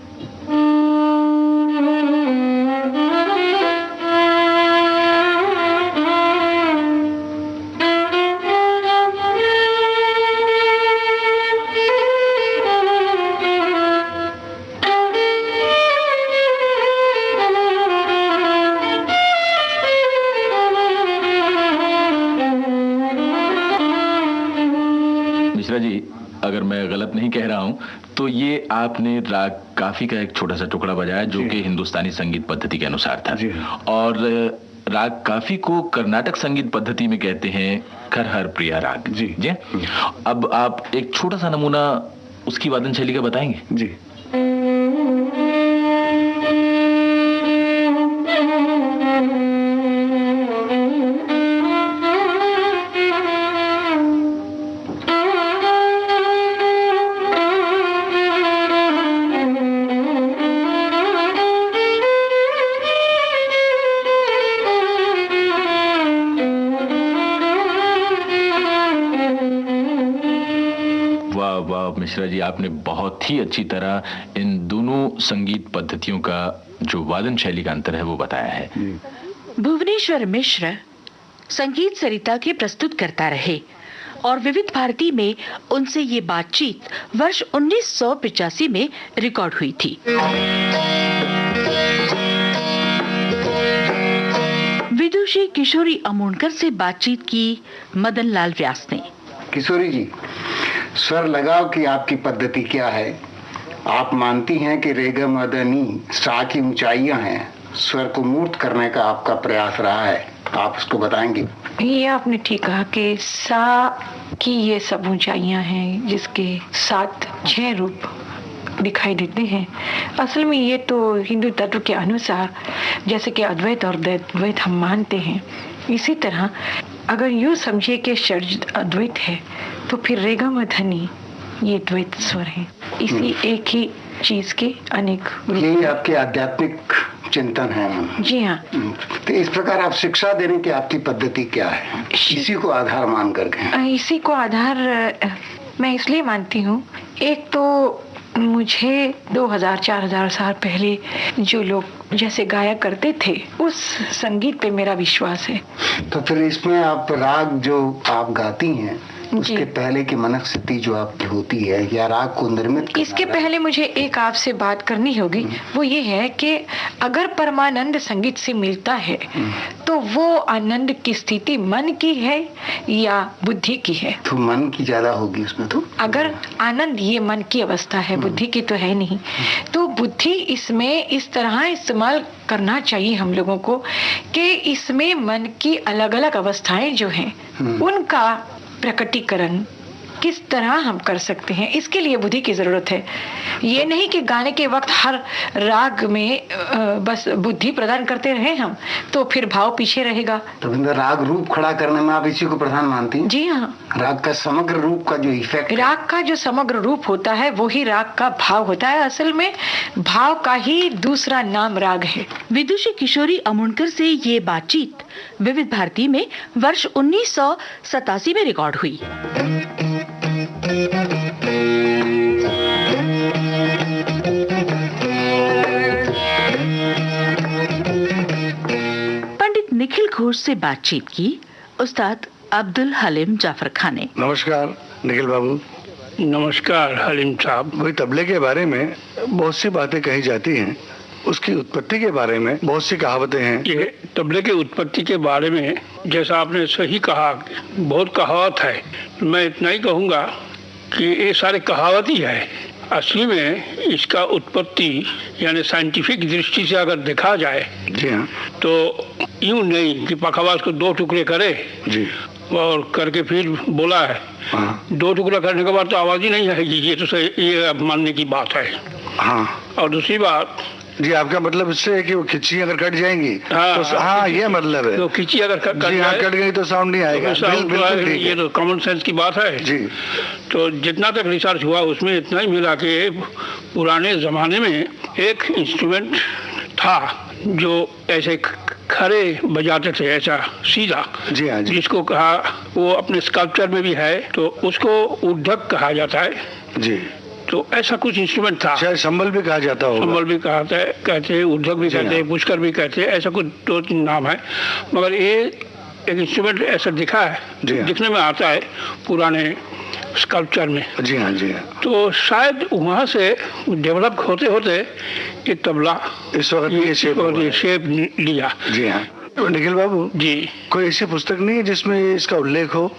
Speaker 17: अगर मैं गलत नहीं कह रहा हूं तो ये आपने राग काफी का एक छोटा सा टुकड़ा बजाया जो कि हिंदुस्तानी संगीत पद्धति के अनुसार था, और राग काफी को कर्नाटक संगीत पद्धति में कहते हैं खरहर प्रिया राग जी जी। अब आप एक छोटा सा नमूना उसकी वादन शैली का बताएंगे जी। मिश्रा जी, आपने बहुत ही अच्छी तरह इन दोनों संगीत पद्धतियों का जो वादन शैली का अंतर है वो बताया है।
Speaker 3: भुवनेश्वर मिश्र संगीत सरिता के प्रस्तुत करता रहे और विविध भारती में उनसे ये बातचीत वर्ष 1985 में रिकॉर्ड हुई थी। विदुषी किशोरी अमोणकर से बातचीत की मदन लाल व्यास ने।
Speaker 18: किशोरी जी, स्वर लगाव की आपकी पद्धति क्या है? आप मानती हैं कि रेगा मदनी सा की ऊंचाइयां हैं, स्वर को मूर्त करने का आपका प्रयास रहा है, आप उसको बताएंगे?
Speaker 19: ये आपने ठीक कहा कि सा की ये सब ऊंचाइयां हैं जिसके 7-6 रूप दिखाई देते हैं। असल में ये तो हिंदू तत्व के अनुसार जैसे कि अद्वैत और द्वैत हम मानते हैं, इसी तरह अगर यूँ समझिए कि षड्ज अद्वैत है तो फिर रेगा मधनी ये द्वैत स्वर है। इसी एक ही चीज के अनेक रूप।
Speaker 18: यही आपके आध्यात्मिक चिंतन है? जी हाँ। तो इस प्रकार आप शिक्षा देने की आपकी पद्धति क्या है, इसी को आधार मान करके?
Speaker 19: इसी को आधार मैं इसलिए मानती हूँ, एक तो मुझे 2000-4000 साल पहले जो लोग जैसे गाया करते थे उस संगीत पे मेरा विश्वास है।
Speaker 18: तो फिर इसमें आप राग जो आप गाती हैं उसके पहले की मनस्थिति जो आपकी होती है या राग को निर्मित
Speaker 19: इसके पहले मुझे एक आपसे बात करनी होगी, वो ये है कि अगर परमानंद संगीत से मिलता है तो वो आनंद की स्थिति मन की है या बुद्धि की है?
Speaker 18: तो मन की ज्यादा होगी उसमें। तो
Speaker 19: अगर आनंद ये मन की अवस्था है, बुद्धि की तो है नहीं, तो बुद्धि इसमें इस तरह इस्तेमाल करना चाहिए हम लोगों को कि इसमें मन की अलग अलग अवस्थाएं जो हैं उनका प्रकटीकरण किस तरह हम कर सकते हैं, इसके लिए बुद्धि की जरूरत है। ये नहीं कि गाने के वक्त हर राग में बस बुद्धि प्रदान करते रहे हम, तो फिर भाव पीछे रहेगा।
Speaker 18: तो राग रूप खड़ा करने में आप इसी को प्रधान मानती हैं?
Speaker 19: जी हाँ,
Speaker 18: राग का समग्र रूप का जो इफेक्ट,
Speaker 19: राग का जो समग्र रूप होता है वही राग का भाव होता है। असल में भाव का ही दूसरा नाम राग है।
Speaker 3: विदुषी किशोरी अमोणकर से ये बातचीत विविध भारती में वर्ष 1987 में रिकॉर्ड हुई। पंडित निखिल घोष से बातचीत की उस्ताद अब्दुल हलीम जाफर खान ने।
Speaker 20: नमस्कार निखिल बाबू।
Speaker 21: नमस्कार हलीम साहब।
Speaker 20: वही तबले के बारे में बहुत सी बातें कही जाती हैं, उसकी उत्पत्ति के बारे में बहुत सी कहावतें हैं।
Speaker 21: ये तबले के उत्पत्ति के बारे में जैसा आपने सही कहा, बहुत कहावत है। मैं इतना ही कहूँगा कि ये सारे कहावत ही है। असली में इसका उत्पत्ति यानी साइंटिफिक दृष्टि से अगर देखा जाए
Speaker 20: जी हाँ, तो
Speaker 21: यूं नहीं कि पखावाज को 2 टुकड़े करे
Speaker 20: जी
Speaker 21: और करके फिर बोला है। 2 टुकड़ा करने के बाद तो आवाज ही नहीं आएगी, ये तो सही, ये अब मानने की बात है।
Speaker 20: हाँ,
Speaker 21: और दूसरी बात
Speaker 20: जी, आपका मतलब इससे है कि वो खिच्ची अगर कट जाएंगी तो हाँ ये मतलब है।
Speaker 21: तो खिच्ची अगर कट
Speaker 20: गई तो साउंड नहीं आएगा।
Speaker 21: बिल्कुल ये तो कॉमन सेंस की बात है
Speaker 20: जी।
Speaker 21: तो जितना तक रिसर्च हुआ उसमें इतना ही मिला कि पुराने जमाने में एक इंस्ट्रूमेंट था जो ऐसे खड़े बजाते थे, ऐसा सीधा।
Speaker 20: जी हाँ जी।
Speaker 21: जिसको कहा, वो अपने स्कल्पचर में भी है, तो उसको उद्धक कहा जाता है
Speaker 20: जी।
Speaker 21: तो ऐसा कुछ इंस्ट्रूमेंट था।
Speaker 20: शायद संबल भी कहा जाता होगा।
Speaker 21: संबल भी कहते हैं, उद्धक भी कहते हैं, पुष्कर भी कहते हैं, ऐसा कुछ 2-3 नाम है। मगर ये एक इंस्ट्रूमेंट ऐसा दिखा है, दिखने में आता है पुराने स्कल्पचर में।
Speaker 20: जी हाँ जी हाँ।
Speaker 21: तो शायद वहाँ से डेवलप होते होते ये तबला
Speaker 20: इस वक्त ये
Speaker 21: शेप लिया।
Speaker 20: जी हाँ। तो निखिल बाबू
Speaker 21: जी,
Speaker 20: कोई ऐसी पुस्तक नहीं है जिसमें इसका उल्लेख हो?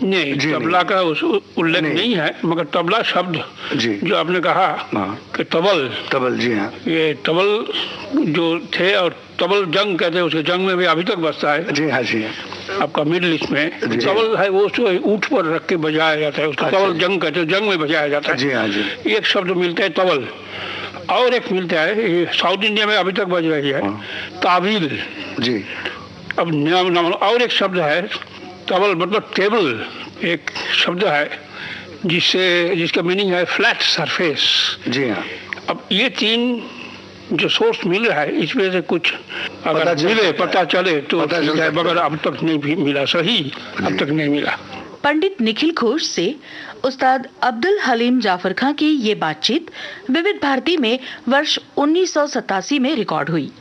Speaker 21: नहीं, तबला का उल्लेख नहीं है, मगर तबला शब्द जो आपने कहा कि तबल
Speaker 20: जी हाँ,
Speaker 21: ये तबल जो थे, और तबल जंग कहते हैं, उसके जंग में भी अभी तक बजता है।
Speaker 20: जी हाँ जी।
Speaker 21: आपका मिडिल ईस्ट में तबल है, वो उसको ऊँट पर रख के बजाया जाता है, उसको तबल जंग कहते हैं, जंग में बजाया जाता है।
Speaker 20: जी हाँ जी।
Speaker 21: एक शब्द मिलता है तबल, और एक मिलता है, ये साउथ इंडिया में अभी तक बज रही है, तावील
Speaker 20: जी।
Speaker 21: अब नाम और एक शब्द है तबल, मतलब टेबल एक शब्द है जिसका मीनिंग है फ्लैट सरफेस।
Speaker 20: जी हाँ।
Speaker 21: अब ये 3 जो सोर्स मिल रहा है, इसमें से कुछ अगर मिले पता चले तो मगर अब तक नहीं मिला, सही अब तक नहीं मिला।
Speaker 3: पंडित निखिल घोष से उस्ताद अब्दुल हलीम जाफर खां की ये बातचीत विविध भारती में वर्ष 1987 में रिकॉर्ड हुई।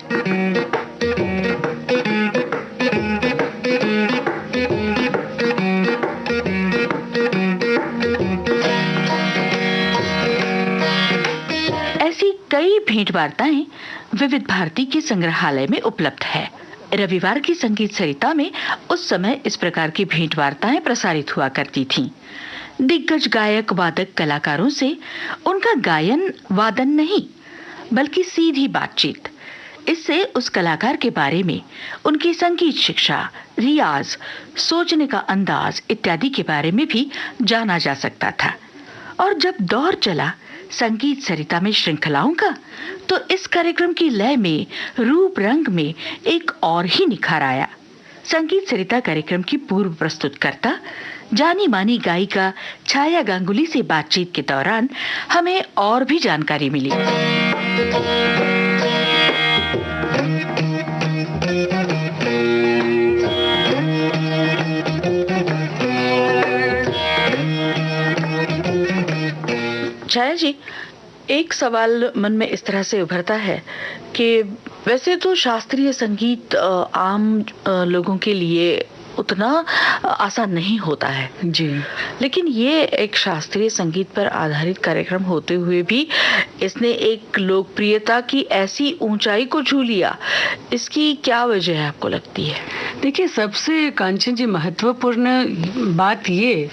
Speaker 3: ऐसी कई भेंट वार्ताएं विविध भारती के संग्रहालय में उपलब्ध है। रविवार की संगीत सरिता में उस समय इस प्रकार की भेंट वार्ताएं प्रसारित हुआ करती थीं। दिग्गज गायक वादक कलाकारों से उनका गायन वादन नहीं बल्कि सीधी बातचीत। इससे उस कलाकार के बारे में, उनकी संगीत शिक्षा, रियाज, सोचने का अंदाज इत्यादि के बारे में भी जाना जा सकता था। और जब दौर चला संगीत सरिता में श्रृंखलाओं का, तो इस कार्यक्रम की लय में, रूप रंग में एक और ही निखार आया। संगीत सरिता कार्यक्रम की पूर्व प्रस्तुतकर्ता जानी मानी गायिका छाया गांगुली से बातचीत के दौरान हमें और भी जानकारी मिली। छाया जी, एक सवाल मन में इस तरह से उभरता है कि वैसे तो शास्त्रीय संगीत आम लोगों के लिए उतना आसान नहीं होता है
Speaker 5: जी,
Speaker 3: लेकिन ये एक शास्त्रीय संगीत पर आधारित कार्यक्रम होते हुए भी इसने एक लोकप्रियता की ऐसी ऊंचाई को छू लिया। इसकी क्या वजह है आपको लगती है?
Speaker 5: देखिए, सबसे कांचन जी महत्वपूर्ण बात ये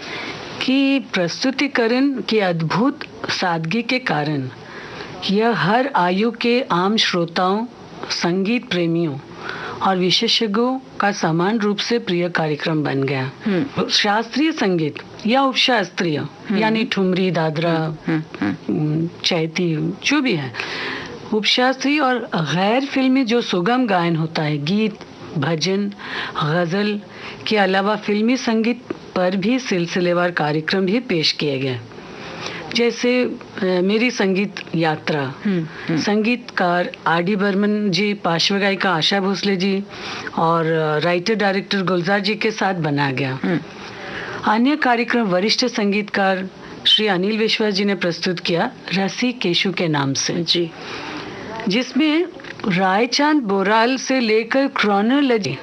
Speaker 5: कि प्रस्तुतिकरण की अद्भुत सादगी के कारण यह हर आयु के आम श्रोताओं, संगीत प्रेमियों और विशेषज्ञों का का समान रूप से प्रिय कार्यक्रम बन गया। शास्त्रीय संगीत या उपशास्त्रीय यानी ठुमरी, दादरा, चैती, जो भी है, उपशास्त्रीय और गैर फिल्मी जो सुगम गायन होता है, गीत, भजन, गजल के अलावा फिल्मी संगीत पर भी सिलसिलेवार कार्यक्रम भी पेश किए गए। जैसे मेरी संगीत यात्रा, संगीतकार आर.डी. बर्मन जी, पार्श्व गायिका आशा भोसले जी और राइटर डायरेक्टर गुलजार जी के साथ बना गया। अन्य कार्यक्रम वरिष्ठ संगीतकार श्री अनिल विश्वास जी ने प्रस्तुत किया, रसी केशु के नाम से जी, जिसमें रायचांद बोराल से लेकर क्रोनोलॉजिकली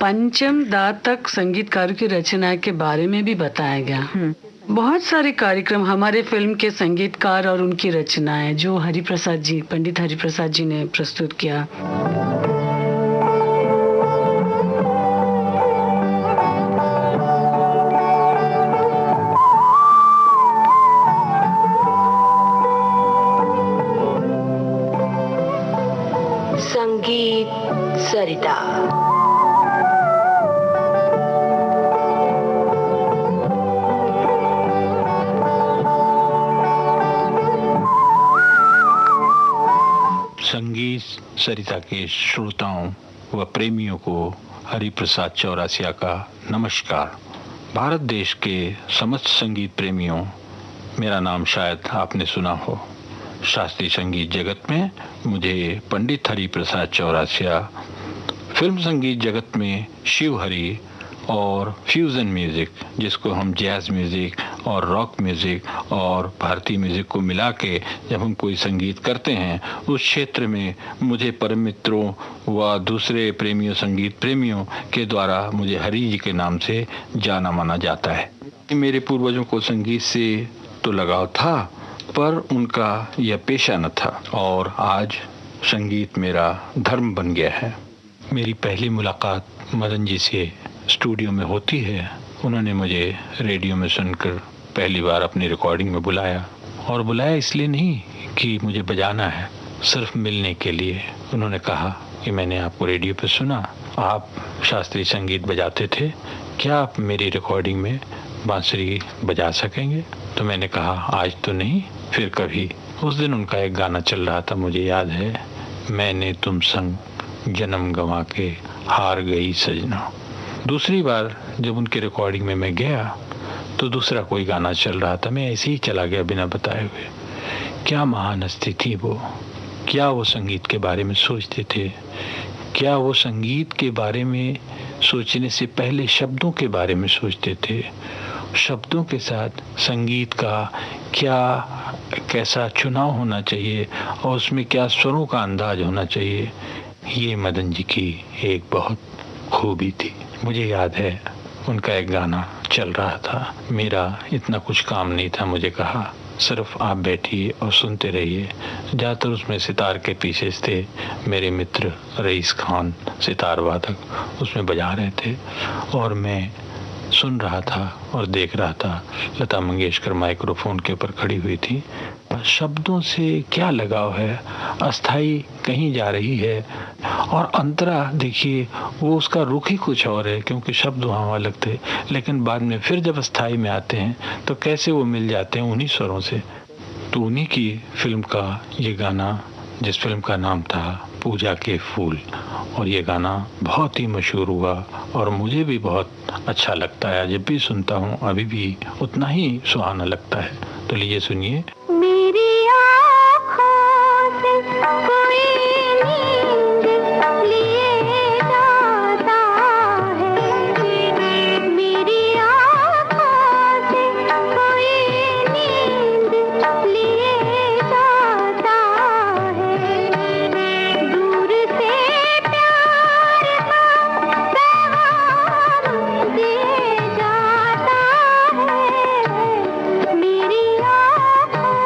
Speaker 5: पंचम दा तक संगीतकारों की रचना के बारे में भी बताया गया। बहुत सारे कार्यक्रम हमारे फिल्म के संगीतकार और उनकी रचनाएं जो पंडित हरिप्रसाद जी ने प्रस्तुत किया।
Speaker 9: संगीत सरिता।
Speaker 2: संगीत सरिता के श्रोताओं व प्रेमियों को हरिप्रसाद चौरासिया का नमस्कार। भारत देश के समस्त संगीत प्रेमियों, मेरा नाम शायद आपने सुना हो। शास्त्रीय संगीत जगत में मुझे पंडित हरिप्रसाद चौरासिया, फिल्म संगीत जगत में शिव हरि और फ्यूजन म्यूजिक, जिसको हम जैज म्यूजिक और रॉक म्यूजिक और भारतीय म्यूजिक को मिला के जब हम कोई संगीत करते हैं, उस क्षेत्र में मुझे परम मित्रों व दूसरे प्रेमियों, संगीत प्रेमियों के द्वारा मुझे हरि जी के नाम से जाना माना जाता है। मेरे पूर्वजों को संगीत से तो लगाव था, पर उनका यह पेशा न था, और आज संगीत मेरा धर्म बन गया है। मेरी पहली मुलाकात मदन जी से स्टूडियो में होती है। उन्होंने मुझे रेडियो में सुनकर पहली बार अपनी रिकॉर्डिंग में बुलाया, और बुलाया इसलिए नहीं कि मुझे बजाना है, सिर्फ मिलने के लिए। उन्होंने कहा कि मैंने आपको रेडियो पे सुना, आप शास्त्रीय संगीत बजाते थे, क्या आप मेरी रिकॉर्डिंग में बांसुरी बजा सकेंगे? तो मैंने कहा आज तो नहीं, फिर कभी। उस दिन उनका एक गाना चल रहा था, मुझे याद है, मैंने तुम संग जन्म गंवा के हार गई सजना। दूसरी बार जब उनके रिकॉर्डिंग में मैं गया तो दूसरा कोई गाना चल रहा था, मैं ऐसे ही चला गया बिना बताए हुए। क्या महान हस्ती थी वो, क्या वो संगीत के बारे में सोचते थे, क्या वो संगीत के बारे में सोचने से पहले शब्दों के बारे में सोचते थे, शब्दों के साथ संगीत का कैसा चुनाव होना चाहिए और उसमें क्या स्वरों का अंदाज होना चाहिए, ये मदन जी की एक बहुत खूबी थी। मुझे याद है उनका एक गाना चल रहा था, मेरा इतना कुछ काम नहीं था, मुझे कहा सिर्फ आप बैठिए और सुनते रहिए। ज़्यादातर उसमें सितार के पीसेस थे, मेरे मित्र रईस खान सितार वादक उसमें बजा रहे थे, और मैं सुन रहा था और देख रहा था। लता मंगेशकर माइक्रोफोन के ऊपर खड़ी हुई थी। शब्दों से क्या लगाव है, अस्थाई कहीं जा रही है, और अंतरा देखिए वो उसका रुख ही कुछ और है, क्योंकि शब्द वहाँ अलग थे, लेकिन बाद में फिर जब अस्थाई में आते हैं तो कैसे वो मिल जाते हैं उन्हीं स्वरों से। तो उन्हीं की फिल्म का ये गाना, जिस फिल्म का नाम था पूजा के फूल, और ये गाना बहुत ही मशहूर हुआ और मुझे भी बहुत अच्छा लगता है। जब भी सुनता हूँ अभी भी उतना ही सुहाना लगता है। तो लीजिए सुनिए।
Speaker 14: मेरी आँखों से कोई नींद लिए जाता है, मेरी आँखों से कोई नींद लिए जाता है, दूर से प्यार का पैगाम दिए जाता है, मेरी आँखों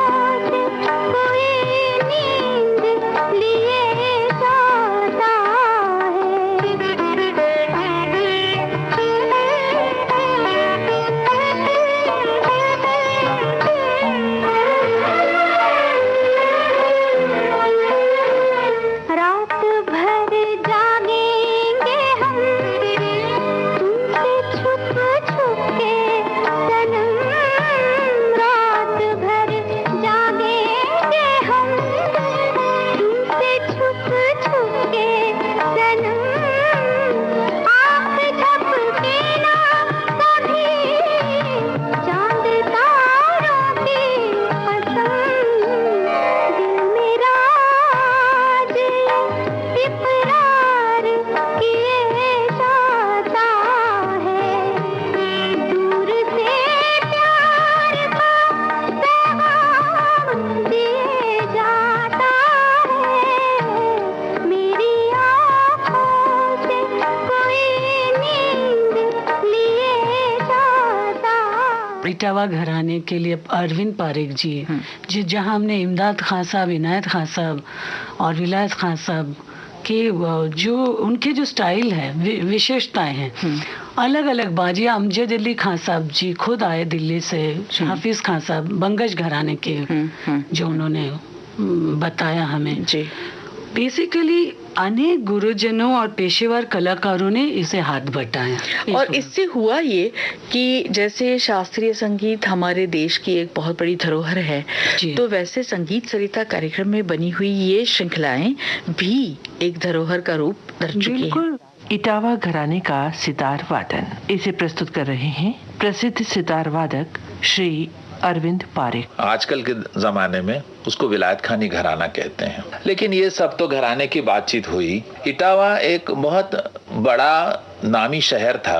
Speaker 5: इटावा घराने के लिए अरविंद पारेख जी, जहाँ हमने इमदाद खान साहब, इनायत खान साहब और विलायत खान साहब के जो उनके जो स्टाइल है, विशेषताएं हैं, अलग अलग बाजिया अमजद अली खान साहब जी खुद आए दिल्ली से, हाफिज खान साहब बंगश घराने के, जो उन्होंने बताया हमें जी। बेसिकली अनेक गुरुजनों और पेशेवर कलाकारों ने इसे हाथ बटाया
Speaker 3: और इससे हुआ ये कि जैसे शास्त्रीय संगीत हमारे देश की एक बहुत बड़ी धरोहर है, तो वैसे संगीत सरिता कार्यक्रम में बनी हुई ये श्रृंखलाएं भी एक धरोहर का रूप धर चुकी हैं।
Speaker 8: इटावा घराने का सितार वादन, इसे प्रस्तुत कर रहे हैं प्रसिद्ध सितार वादक श्री अरविंद पारेख।
Speaker 2: आजकल के जमाने में उसको विलायत खानी घराना कहते हैं, लेकिन ये सब तो घराने की बातचीत हुई। इटावा एक बहुत बड़ा नामी शहर था,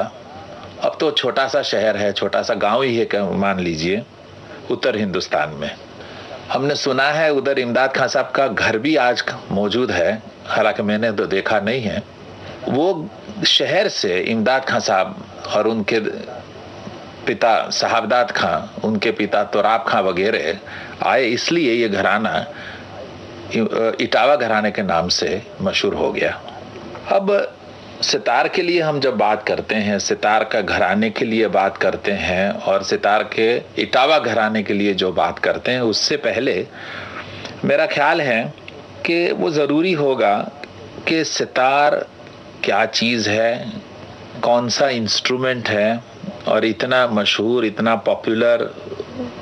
Speaker 2: अब तो छोटा सा शहर है, छोटा सा गांव ही है मान लीजिए, उत्तर हिंदुस्तान में। हमने सुना है उधर इमदाद खान साहब का घर भी आज मौजूद है, हालांकि मैंने तो देखा नहीं है। वो शहर से इमदाद खान साहब और उनके पिता साहबदाद खां, उनके पिता तोराब खां वगैरह आए, इसलिए ये घराना इटावा घराने के नाम से मशहूर हो गया। अब सितार के लिए हम जब बात करते हैं, सितार का घराने के लिए बात करते हैं और सितार के इटावा घराने के लिए जो बात करते हैं, उससे पहले मेरा ख्याल है कि वो ज़रूरी होगा कि सितार क्या चीज़ है, कौन सा इंस्ट्रूमेंट है और इतना मशहूर, इतना पॉपुलर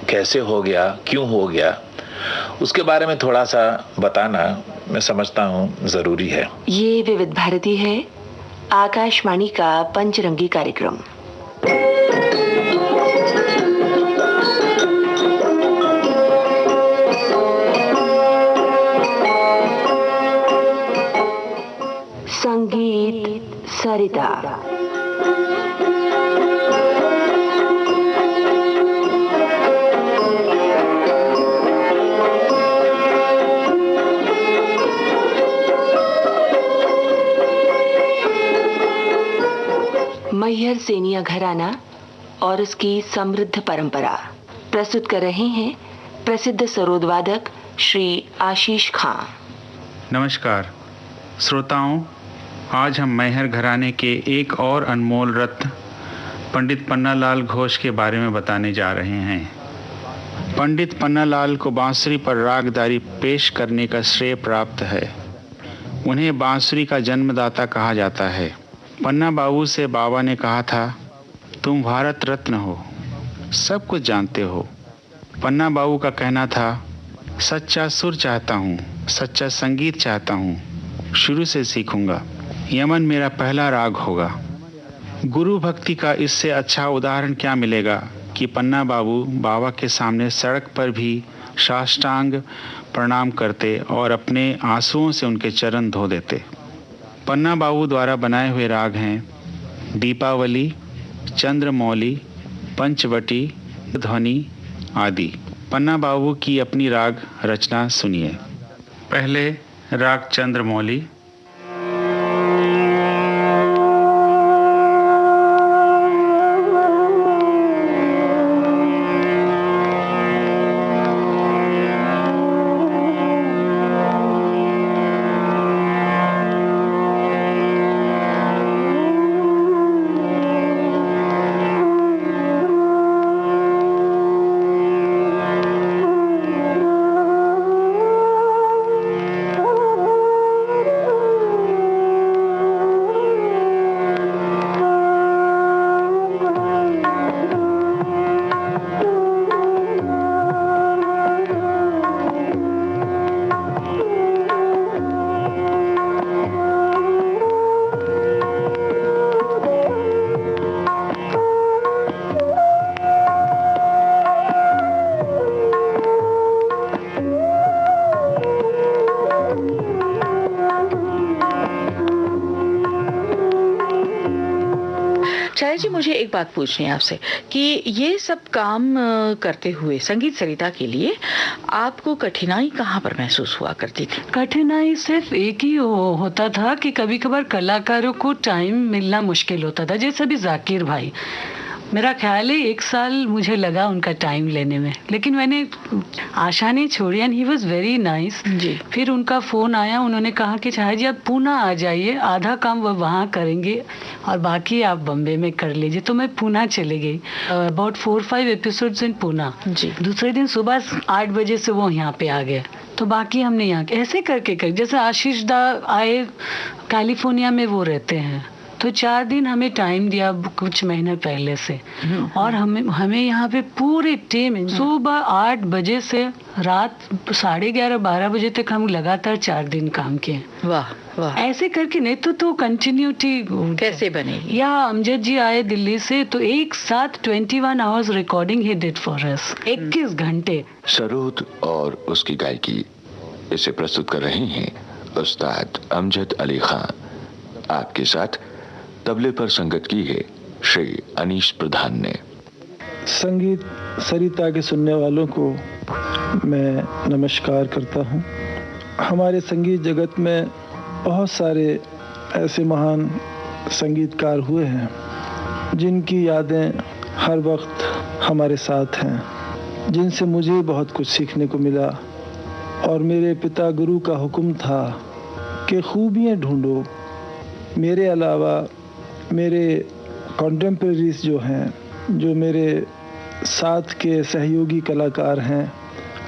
Speaker 2: कैसे हो गया, क्यों हो गया, उसके बारे में थोड़ा सा बताना मैं समझता हूँ ज़रूरी है।
Speaker 9: ये विविध भारती है, आकाशवाणी का पंचरंगी कार्यक्रम। संगीत सरिता। मैहर सेनिया घराना और उसकी समृद्ध परंपरा प्रस्तुत कर रहे हैं प्रसिद्ध सरोद वादक श्री आशीष खां।
Speaker 22: नमस्कार श्रोताओं, आज हम मैहर घराने के एक और अनमोल रत्न पंडित पन्नालाल घोष के बारे में बताने जा रहे हैं। पंडित पन्नालाल को बांसुरी पर रागदारी पेश करने का श्रेय प्राप्त है। उन्हें बांसुरी का जन्मदाता कहा जाता है। पन्ना बाबू से बाबा ने कहा था, तुम भारत रत्न हो, सब कुछ जानते हो। पन्ना बाबू का कहना था, सच्चा सुर चाहता हूँ, सच्चा संगीत चाहता हूँ, शुरू से सीखूंगा, यमन मेरा पहला राग होगा। गुरु भक्ति का इससे अच्छा उदाहरण क्या मिलेगा कि पन्ना बाबू बाबा के सामने सड़क पर भी साष्टांग प्रणाम करते और अपने आंसुओं से उनके चरण धो देते। पन्ना बाबू द्वारा बनाए हुए राग हैं दीपावली, चंद्रमौली, पंचवटी, ध्वनि आदि। पन्ना बाबू की अपनी राग रचना सुनिए। पहले राग चंद्रमौली।
Speaker 3: जी मुझे एक बात पूछनी है आपसे कि ये सब काम करते हुए संगीत सरिता के लिए आपको कठिनाई कहाँ पर महसूस हुआ करती थी?
Speaker 5: कठिनाई सिर्फ एक ही होता था कि कभी कभार कलाकारों को टाइम मिलना मुश्किल होता था। जैसे अभी जाकिर भाई, मेरा ख्याल है 1 साल मुझे लगा उनका टाइम लेने में, लेकिन मैंने आशा नहीं छोड़ी and he was very nice. फिर उनका फ़ोन आया, उन्होंने कहा कि छाया जी आप पूना आ जाइए, आधा काम वो वहाँ करेंगे और बाकी आप बम्बे में कर लीजिए। तो मैं पूना चले गई, अबाउट 4-5 एपिसोड्स इन पूना। दूसरे दिन सुबह 8 बजे से वो यहाँ पे आ गए, तो बाकी हमने यहाँ ऐसे करके जैसे आशीष दा आए, कैलिफोर्निया में वो रहते हैं, तो 4 दिन हमें टाइम दिया कुछ महीने पहले से, और हमें यहाँ पे पूरे टीम सुबह 8 बजे से रात 11:30-12 बजे तक हम लगातार 4 दिन काम किए।
Speaker 3: वाह वाह,
Speaker 5: ऐसे करके नहीं तो कंटिन्यूटी
Speaker 3: कैसे बनेगी।
Speaker 5: या अमजद जी आए दिल्ली से, तो एक साथ 21 hours recording he did for us, 21 घंटे।
Speaker 4: सरोद और उसकी गायकी इसे प्रस्तुत कर रहे हैं उस्ताद अमजद अली खान। आपके साथ तबले पर संगत की है श्री अनीश प्रधान ने।
Speaker 6: संगीत सरिता के सुनने वालों को मैं नमस्कार करता हूँ। हमारे संगीत जगत में बहुत सारे ऐसे महान संगीतकार हुए हैं जिनकी यादें हर वक्त हमारे साथ हैं, जिनसे मुझे बहुत कुछ सीखने को मिला। और मेरे पिता गुरु का हुक्म था कि खूबियाँ ढूंढो। मेरे अलावा मेरे कॉन्टेम्परेरीज जो हैं, जो मेरे साथ के सहयोगी कलाकार हैं,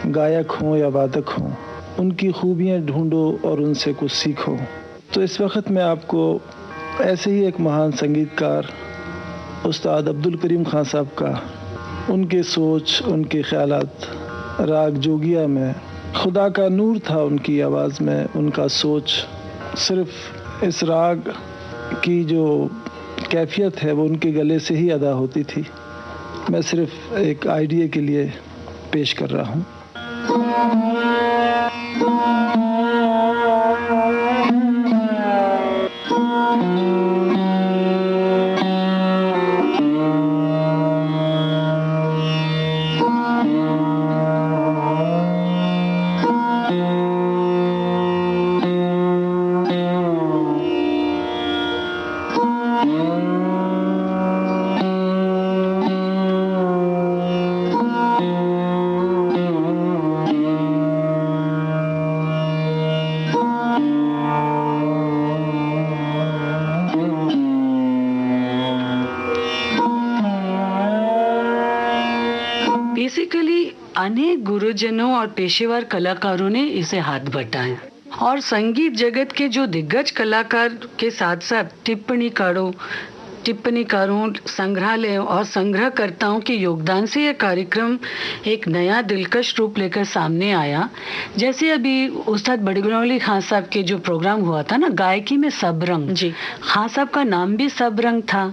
Speaker 6: गायक हों या वादक हों, उनकी खूबियाँ ढूंढो और उनसे कुछ सीखो। तो इस वक्त मैं आपको ऐसे ही एक महान संगीतकार उस्ताद अब्दुल करीम खान साहब का, उनके सोच, उनके ख्यालात राग जोगिया में, खुदा का नूर था उनकी आवाज़ में, उनका सोच। सिर्फ इस राग की जो कैफियत है वो उनके गले से ही अदा होती थी। मैं सिर्फ एक आइडिया के लिए पेश कर रहा हूँ। अनेक गुरुजनों और पेशेवर कलाकारों ने इसे हाथ बटाया, और संगीत जगत के जो दिग्गज कलाकार के साथ साथ टिप्पणीकारों, संग्रहालयों और संग्रहकर्ताओं के योगदान से यह कार्यक्रम एक नया दिलकश रूप लेकर सामने आया। जैसे अभी उस्ताद बड़गुनौली खान साहब के जो प्रोग्राम हुआ था ना, गायकी में सब रंग, जी खान साहब का नाम भी सब रंग था,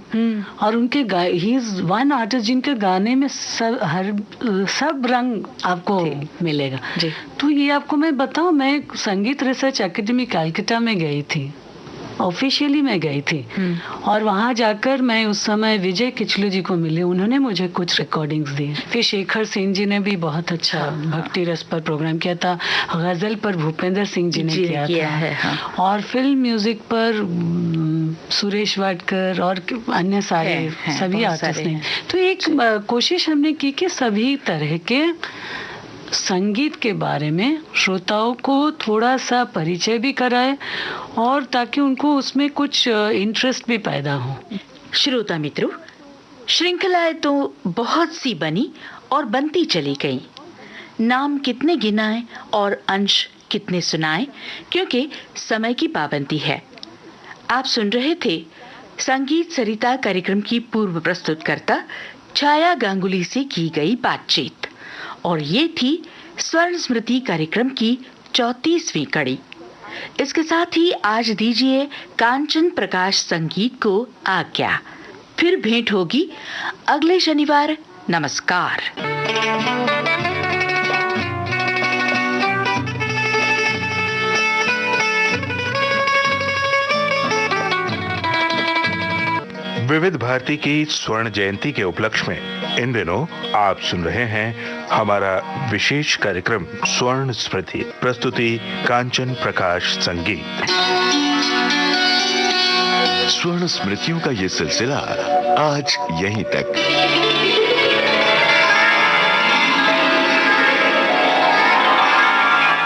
Speaker 6: और उनके ही इज वन आर्टिस्ट जिनके गाने में सब रंग आपको मिलेगा। जी। तो ये आपको मैं बताऊं, मैं संगीत रिसर्च एकेडमी कलकत्ता में गई थी, ऑफिशियली मैं गई थी, और वहाँ जाकर मैं उस समय विजय किचलू जी को मिली, उन्होंने मुझे कुछ रिकॉर्डिंग्स दी। फिर शेखर सेन जी ने भी बहुत अच्छा भक्ति रस पर प्रोग्राम किया था, गजल पर भूपेंद्र सिंह जी ने किया था, और फिल्म म्यूजिक पर सुरेश वाडकर और अन्य सारे सभी आर्टिस्ट ने। तो एक कोशिश हमने की कि सभी तरह के संगीत के बारे में श्रोताओं को थोड़ा सा परिचय भी कराए, और ताकि उनको उसमें कुछ इंटरेस्ट भी पैदा हो।
Speaker 3: श्रोता मित्रों, श्रृंखलाएं तो बहुत सी बनी और बनती चली गई। नाम कितने गिनाएं और अंश कितने सुनाएं, क्योंकि समय की पाबंदी है। आप सुन रहे थे संगीत सरिता कार्यक्रम की पूर्व प्रस्तुतकर्ता छाया गांगुली से की गई बातचीत, और ये थी स्वर्ण स्मृति कार्यक्रम की 34वीं कड़ी। इसके साथ ही आज दीजिए कांचन प्रकाश संगीत को आज्ञा। फिर भेंट होगी अगले शनिवार। नमस्कार।
Speaker 1: विविध भारती की स्वर्ण जयंती के उपलक्ष्य में इन दिनों आप सुन रहे हैं हमारा विशेष कार्यक्रम स्वर्ण स्मृति। प्रस्तुति कांचन प्रकाश संगीत।
Speaker 4: स्वर्ण स्मृतियों का ये सिलसिला
Speaker 10: आज यहीं तक।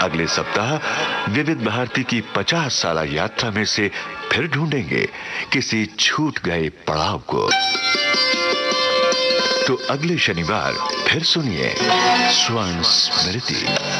Speaker 10: अगले सप्ताह विविध भारती की 50 साला यात्रा में से फिर ढूंढेंगे किसी छूट गए पड़ाव को। तो अगले शनिवार फिर सुनिए स्वर्ण स्मृति।